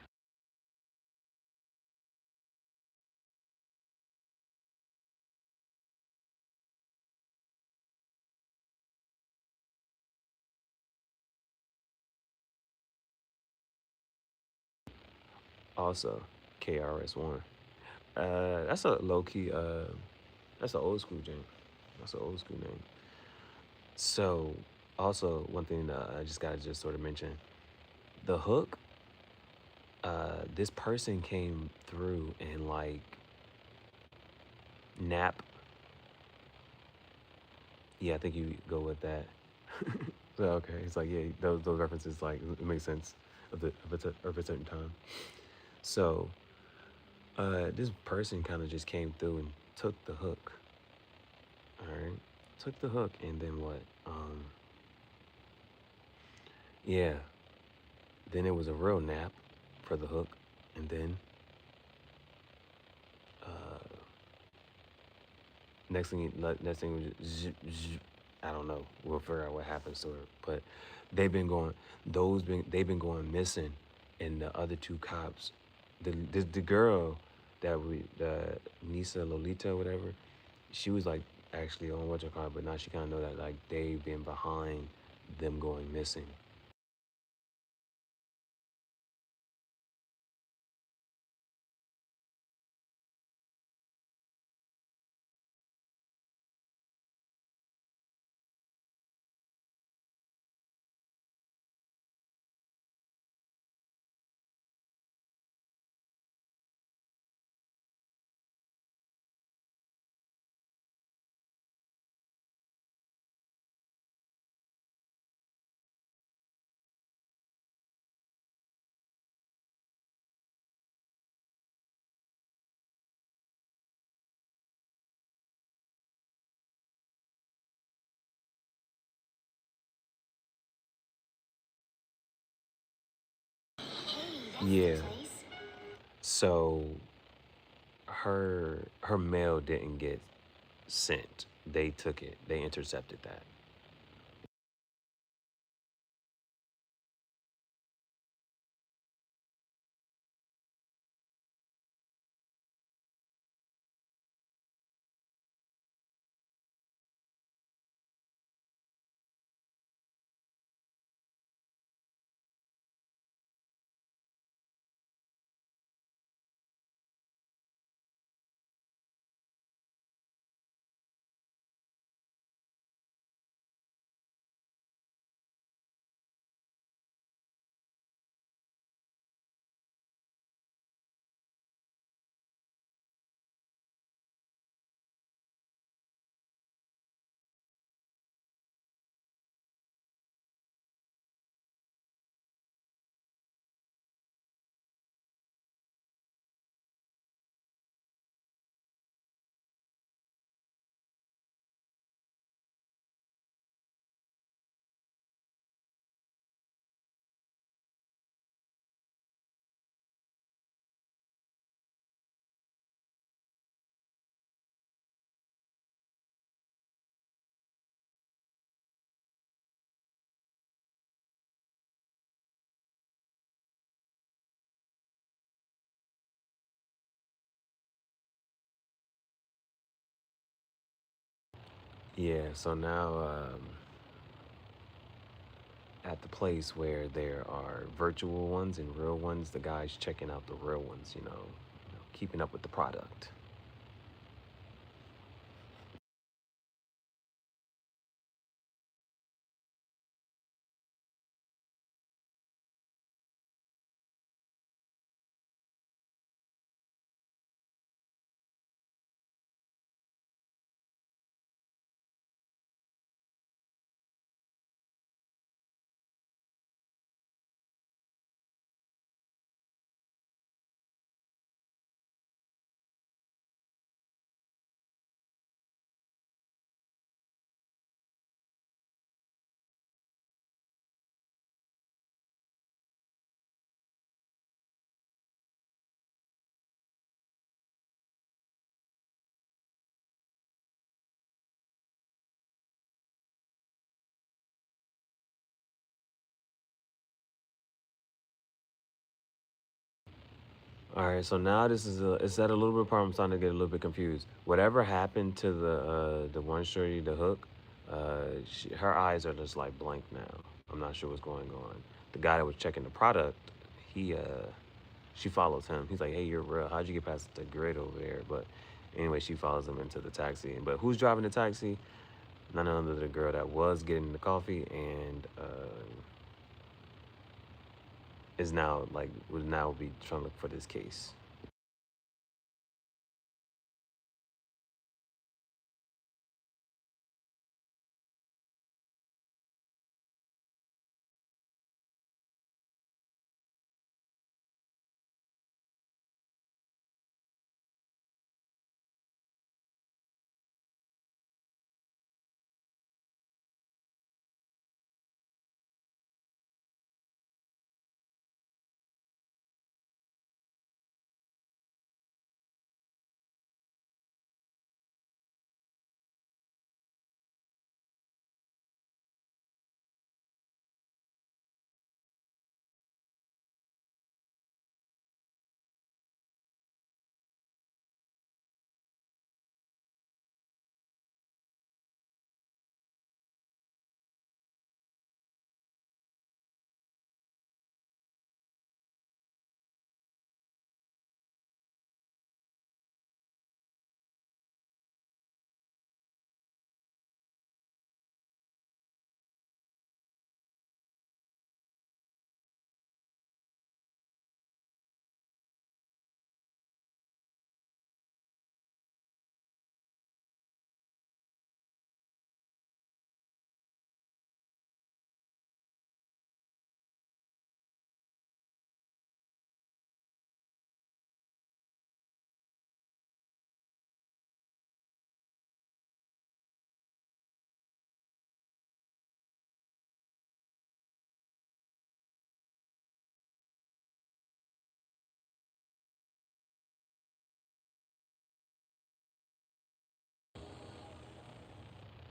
Also, KRS-One. That's a low key. That's an old school game. That's an old school name. So, also one thing I just gotta just sort of mention the hook. This person came through and like nap. Yeah, I think you go with that. So okay, it's like yeah, those references like it makes sense of a certain time. So this person kind of just came through and took the hook. All right, took the hook, and then what? Yeah, then it was a real nap for the hook, and then uh, next thing was just I don't know. We'll figure out what happens to her. But they've been going, they've been going missing, and the other two cops, the girl that the Nisa Lolita, whatever, she was like actually on what you call it, but now she kind of know that like they've been behind them going missing. Yeah. So her mail didn't get sent. They took it. They intercepted that. Yeah. So now at the place where there are virtual ones and real ones, the guy's checking out the real ones, keeping up with the product. All right, so now this is it's at a little bit part I'm starting to get a little bit confused. Whatever happened to the one shorty, the hook, her eyes are just like blank now. I'm not sure what's going on. The guy that was checking the product, he she follows him. He's like, "Hey, you're real. How'd you get past the grid over there?" But anyway, she follows him into the taxi. But who's driving the taxi? None other than the girl that was getting the coffee and is now like would now be trying to look for this case.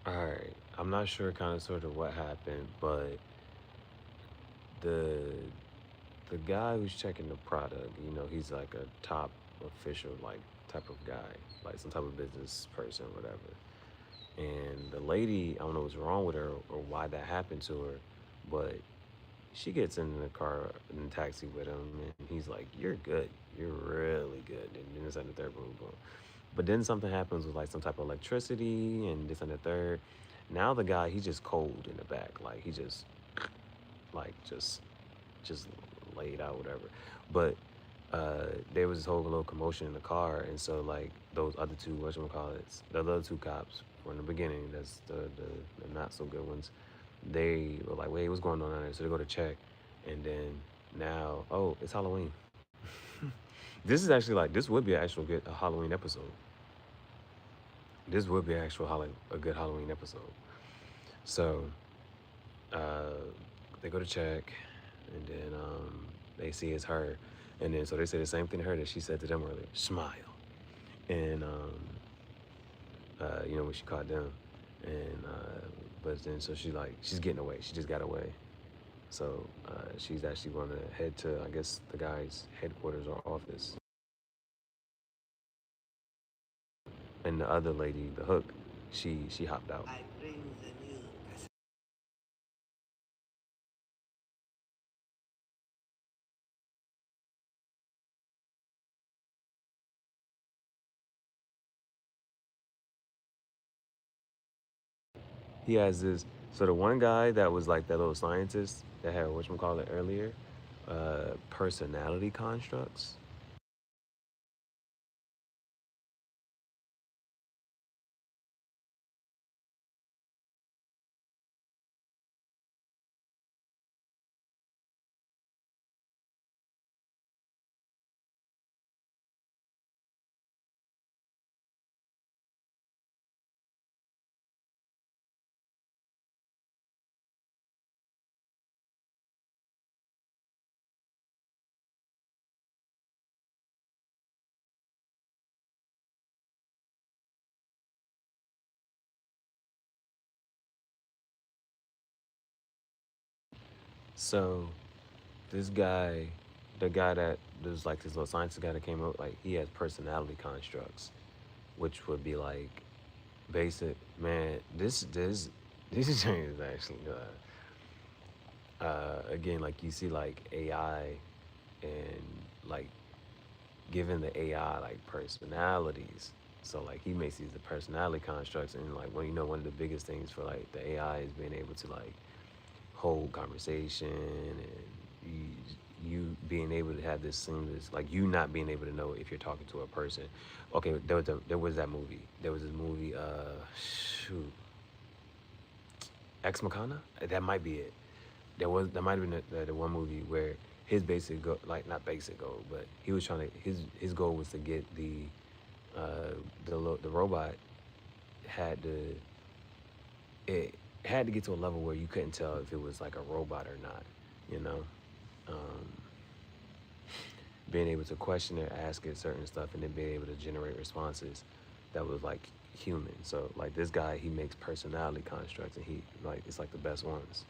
All right, I'm not sure kind of sort of what happened, but the the guy who's checking the product, he's like a top official like type of guy, like some type of business person, whatever. And the lady, I don't know what's wrong with her or why that happened to her, but she gets in the car in the taxi with him, and he's like, "You're good. You're really good." And then this and the third, boom, boom. But then something happens with like some type of electricity and this and the third. Now the guy, he's just cold in the back, like he just like just laid out, whatever. But there was this whole little commotion in the car, and so like those other two, whatchamacallits, the other two cops from the beginning, that's the not so good ones, they were like, "Wait, what's going on out there?" So they go to check, and then now, oh, it's Halloween. This is actually like this would be an actual good a Halloween episode. This would be actual a good Halloween episode. So uh, they go to check, and then they see it's her, and then so they say the same thing to her that she said to them earlier: smile. And when she caught them, and but then so she's getting away. She just got away. So she's actually going to head to, I guess, the guy's headquarters or office. And the other lady, the hook, she hopped out. I bring the news. He has this. So the one guy that was like that little scientist that had whatchamacallit earlier, personality constructs. So this guy, the guy that there's like this little scientist guy that came out, like he has personality constructs, which would be like basic. Man, this thing is actually again, like you see like AI and like giving the AI like personalities. So like he makes these the personality constructs, and like well, one of the biggest things for like the AI is being able to like hold conversation, and you being able to have this seamless, like you not being able to know if you're talking to a person. Okay, there was that movie. There was this movie. Shoot, Ex Machina. That might be it. That might have been the one movie where his basic goal, like not basic goal, but he was trying to his goal was to get the robot had to it had to get to a level where you couldn't tell if it was like a robot or not, you know. Um, Being able to question it, ask it certain stuff, and then being able to generate responses that was like human. So like this guy, he makes personality constructs, and he like it's like the best ones.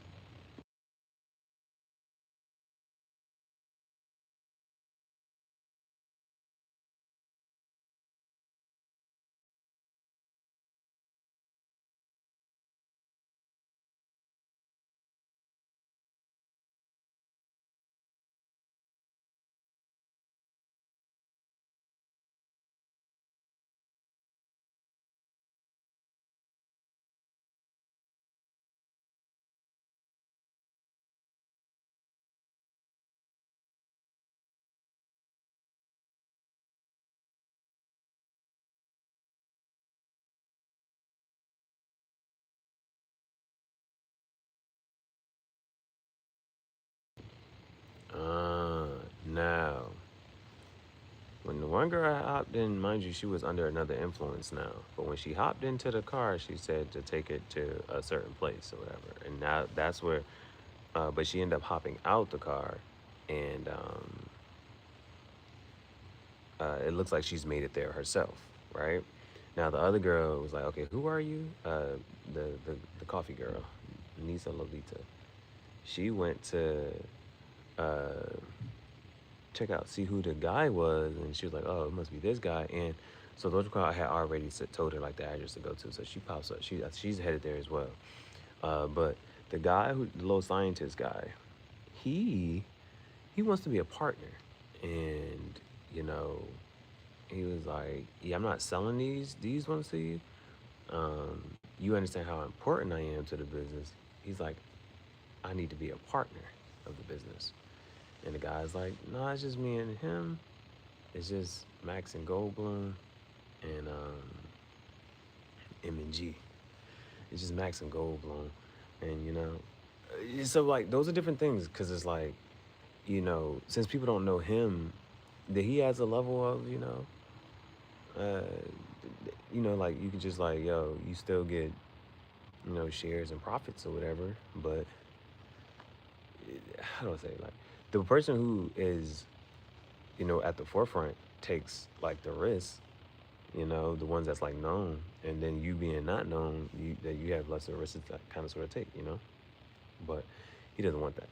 Now when the one girl hopped in, mind you, she was under another influence now. But when she hopped into the car, she said to take it to a certain place or whatever. And now that's where, but she ended up hopping out the car, and it looks like she's made it there herself, right? Now the other girl was like, okay, who are you? The coffee girl, Nisa Lolita. She went to uh, check out, see who the guy was, and she was like, oh, it must be this guy. And so Doja Cat had already told her like the address to go to, so she pops up. She's headed there as well. But the guy the little scientist guy, he he wants to be a partner, and you know, he was like, yeah, I'm not selling these ones to you. You understand how important I am to the business. He's like, I need to be a partner of the business. And the guy's like, no, it's just me and him. It's just Max and Goldblum and M&G. It's just Max and Goldblum. And, so like those are different things because it's like, since people don't know him, that he has a level of, uh, like you could just like, yo, you still get, shares and profits or whatever. But how do I say it? Like the person who is, at the forefront takes like the risk, the ones that's like known, and then you being not known, that you have less of a risk to kind of sort of take. But he doesn't want that.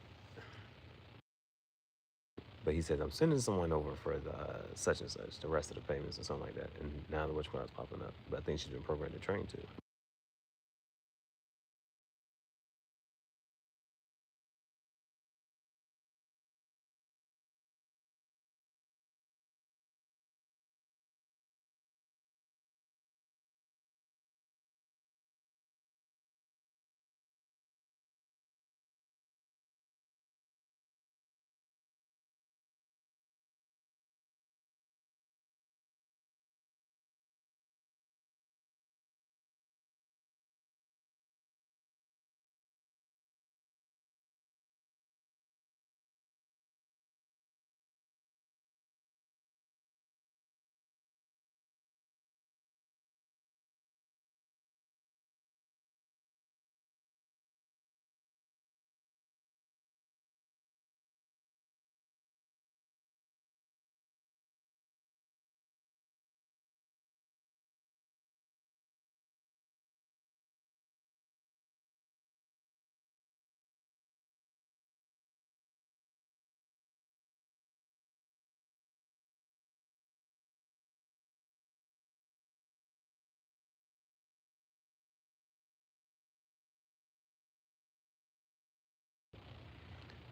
But he says, I'm sending someone over for the such and such, the rest of the payments or something like that. And now the witch cloud's popping up. But I think she's been programmed to train to.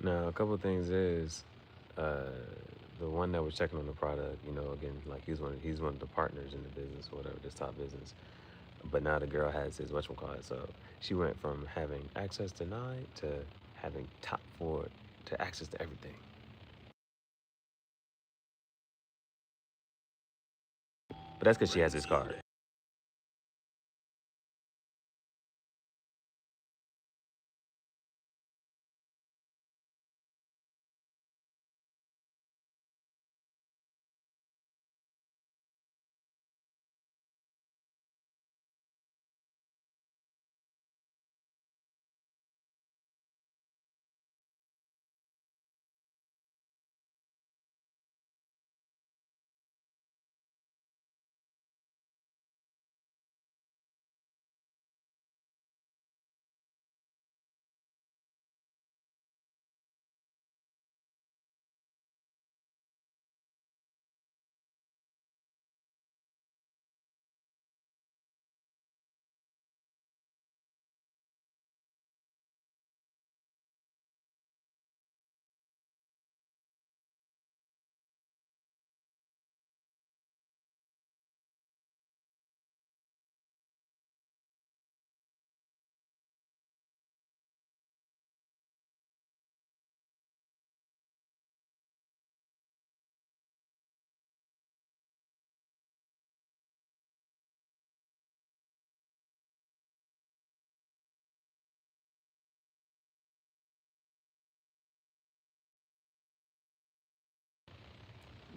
Now, a couple of things is uh, the one that was checking on the product. You know, again, like he's one of the partners in the business or whatever, this top business. But now the girl has his whatchamacallit. So she went from having access denied to having top four to access to everything. But that's because she has his card.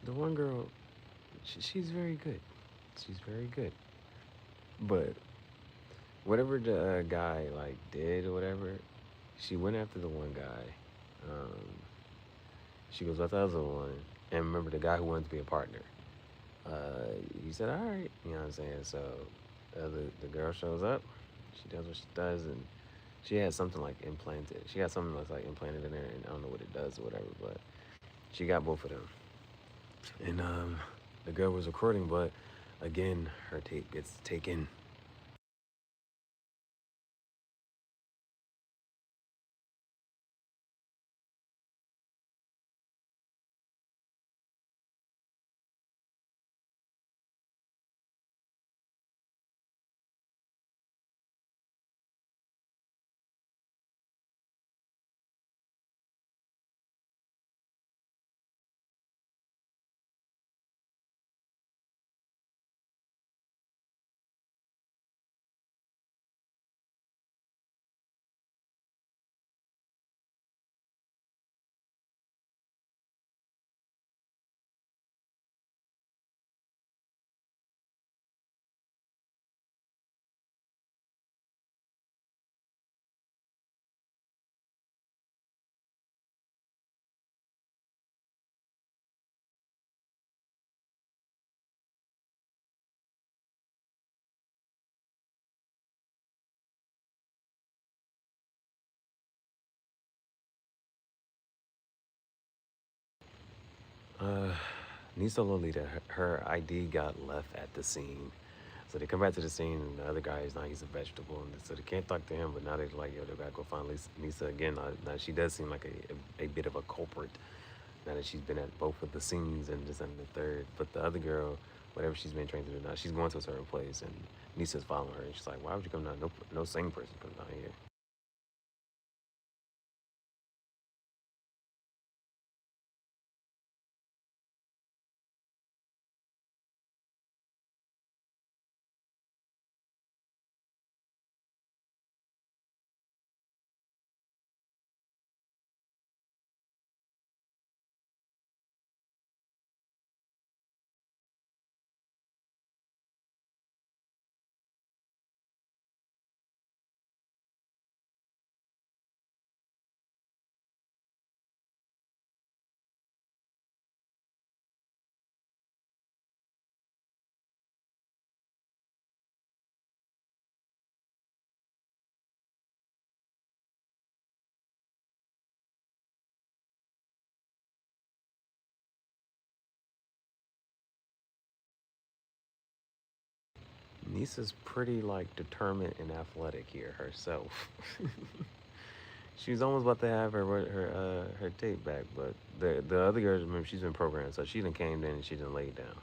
The one girl, she's very good. She's very good. But whatever the guy like did or whatever, she went after the one guy. She goes with the other one, and remember the guy who wanted to be a partner. He said, "All right," you know what I'm saying. So the girl shows up. She does what she does, and she had something like implanted. She got something that's like implanted in there, and I don't know what it does or whatever. But she got both of them, and the girl was recording, but again, her tape gets taken. Uh, Nisa Lolita, her ID got left at the scene. So they come back to the scene, and the other guy is now he's a vegetable, and so they can't talk to him. But now they're like, yo, they gotta go find Nisa again. Now she does seem like a bit of a culprit. Now that she's been at both of the scenes and this and the third. But the other girl, whatever she's been trained to do now, she's going to a certain place, and Nisa's following her, and she's like, why would you come down? No sane person comes down here. Nisa's pretty like determined and athletic here herself. She's almost about to have her tape back, but the other girl, remember, she's been programmed, so she done came in and she done laid down.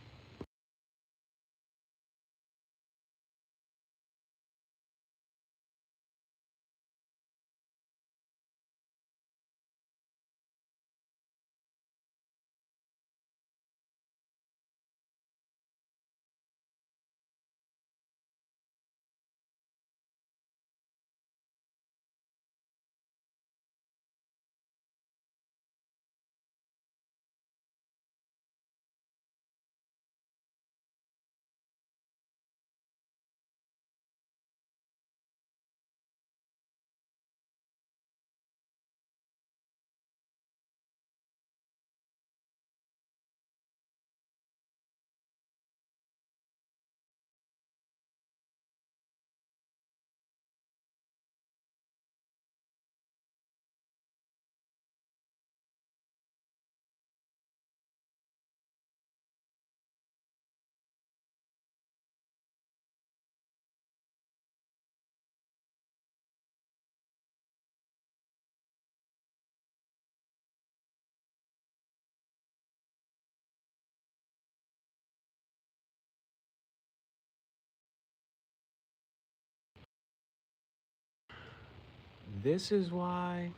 This is why,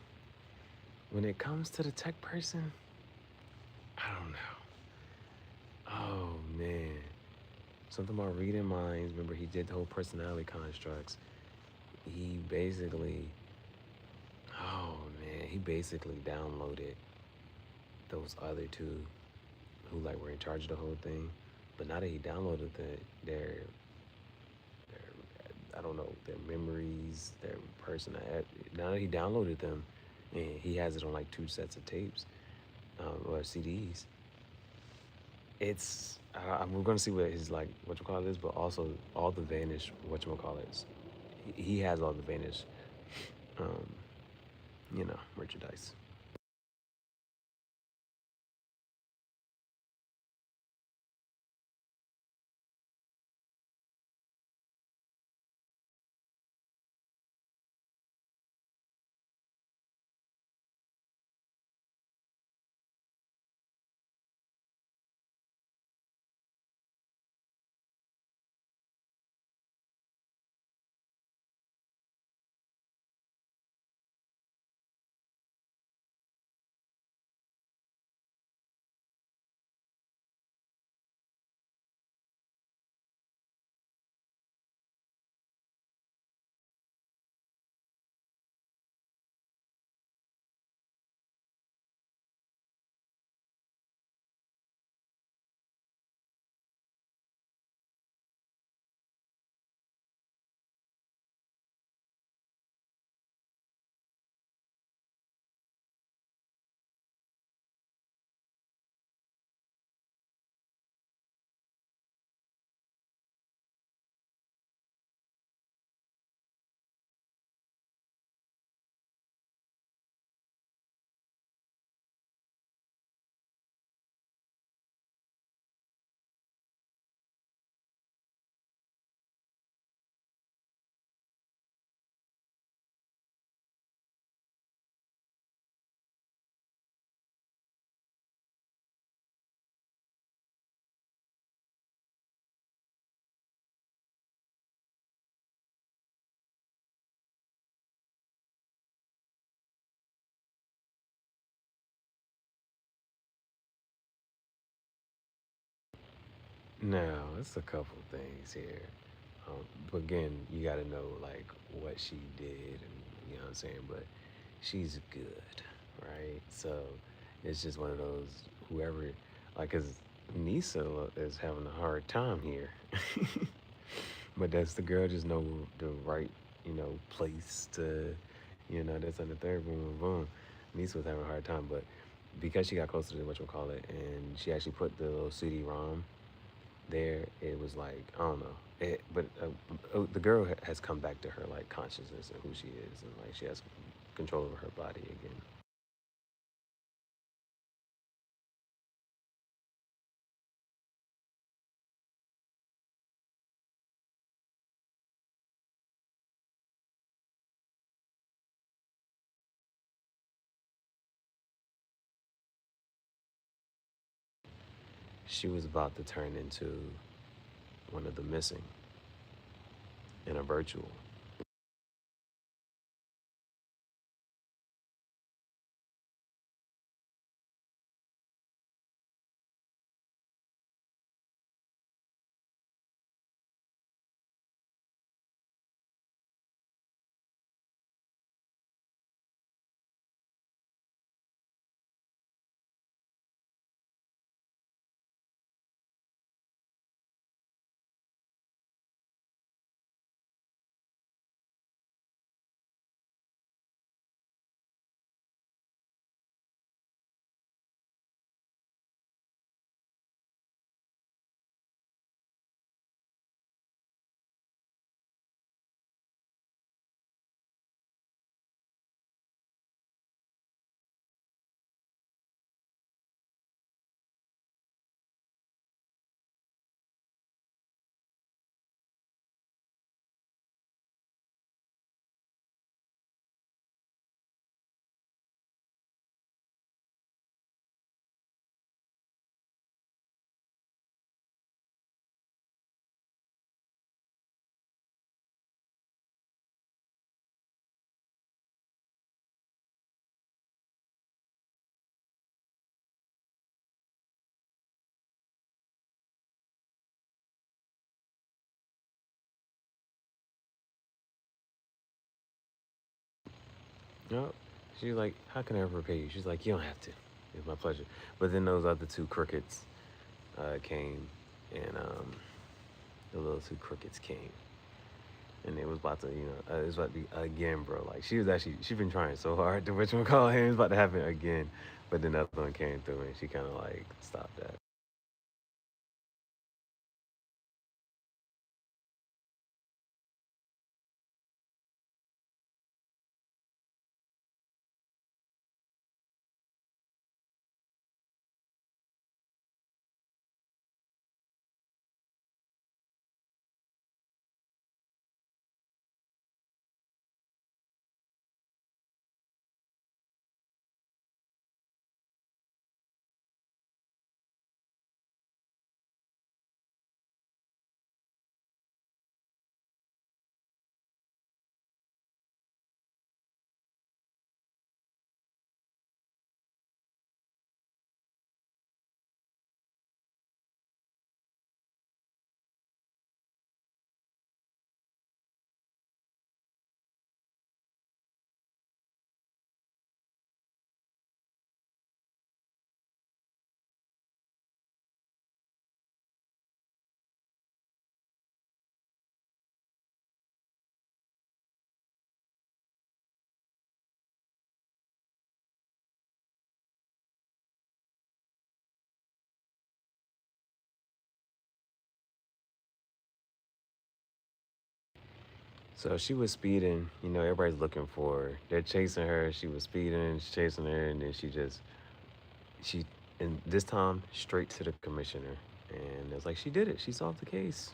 when it comes to the tech person, I don't know. Oh man, something about reading minds. Remember, he did the whole personality constructs. He basically, oh man, he basically downloaded those other two who like were in charge of the whole thing. But now that he downloaded their I don't know, their memories, their person. Now that he downloaded them, and he has it on like two sets of tapes or CDs. It's we're gonna see what his like what you call it is, but also all the vanished what you call it. He has all the vanished, um, merchandise. Now, it's a couple things here. But again, you got to know like what she did, and you know what I'm saying. But she's good, right? So it's just one of those whoever, like, cause Nisa is having a hard time here, but that's the girl just know the right, place to, that's on the third boom, boom, boom. Nisa was having a hard time, but because she got closer to what you call it, and she actually put the little CD-ROM there, it was like I don't know. But the girl has come back to her like consciousness and who she is, and like she has control over her body again. she was about to turn into one of the missing in a virtual. No, she's like, how can I ever repay you? She's like, you don't have to. It's my pleasure. But then those other two crickets came, and the little two crickets came, and it was about to, it was about to be again, bro. Like she been trying so hard to call him. It was about to happen again, but then the other one came through, and she kind of like stopped that. So she was speeding. Everybody's looking for her. They're chasing her. She was speeding. She's chasing her, and then she, and this time straight to the commissioner. And it's like she did it. She solved the case.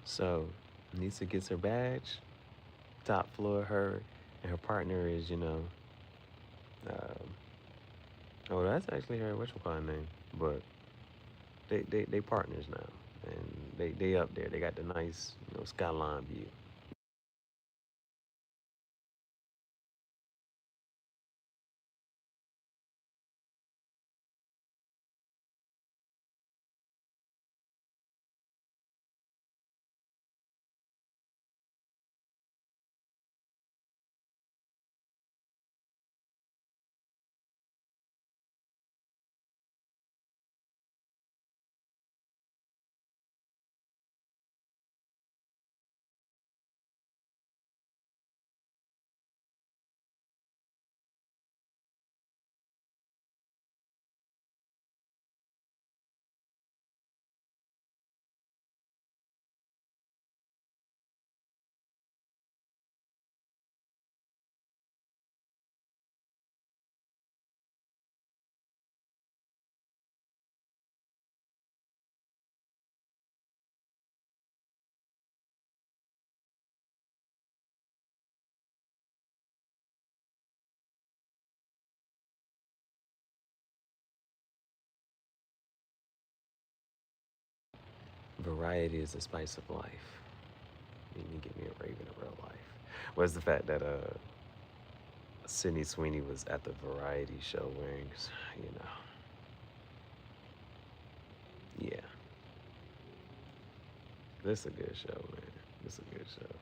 So Nisa gets her badge. Top floor, her and her partner is, um, oh, that's actually her name. But they partners now, and they up there. They got the nice, skyline view. variety is the spice of life. You need to get me a raven in real life. Where's the fact that Sydney Sweeney was at the variety show wearing, you know, yeah. This is a good show, man. This is a good show.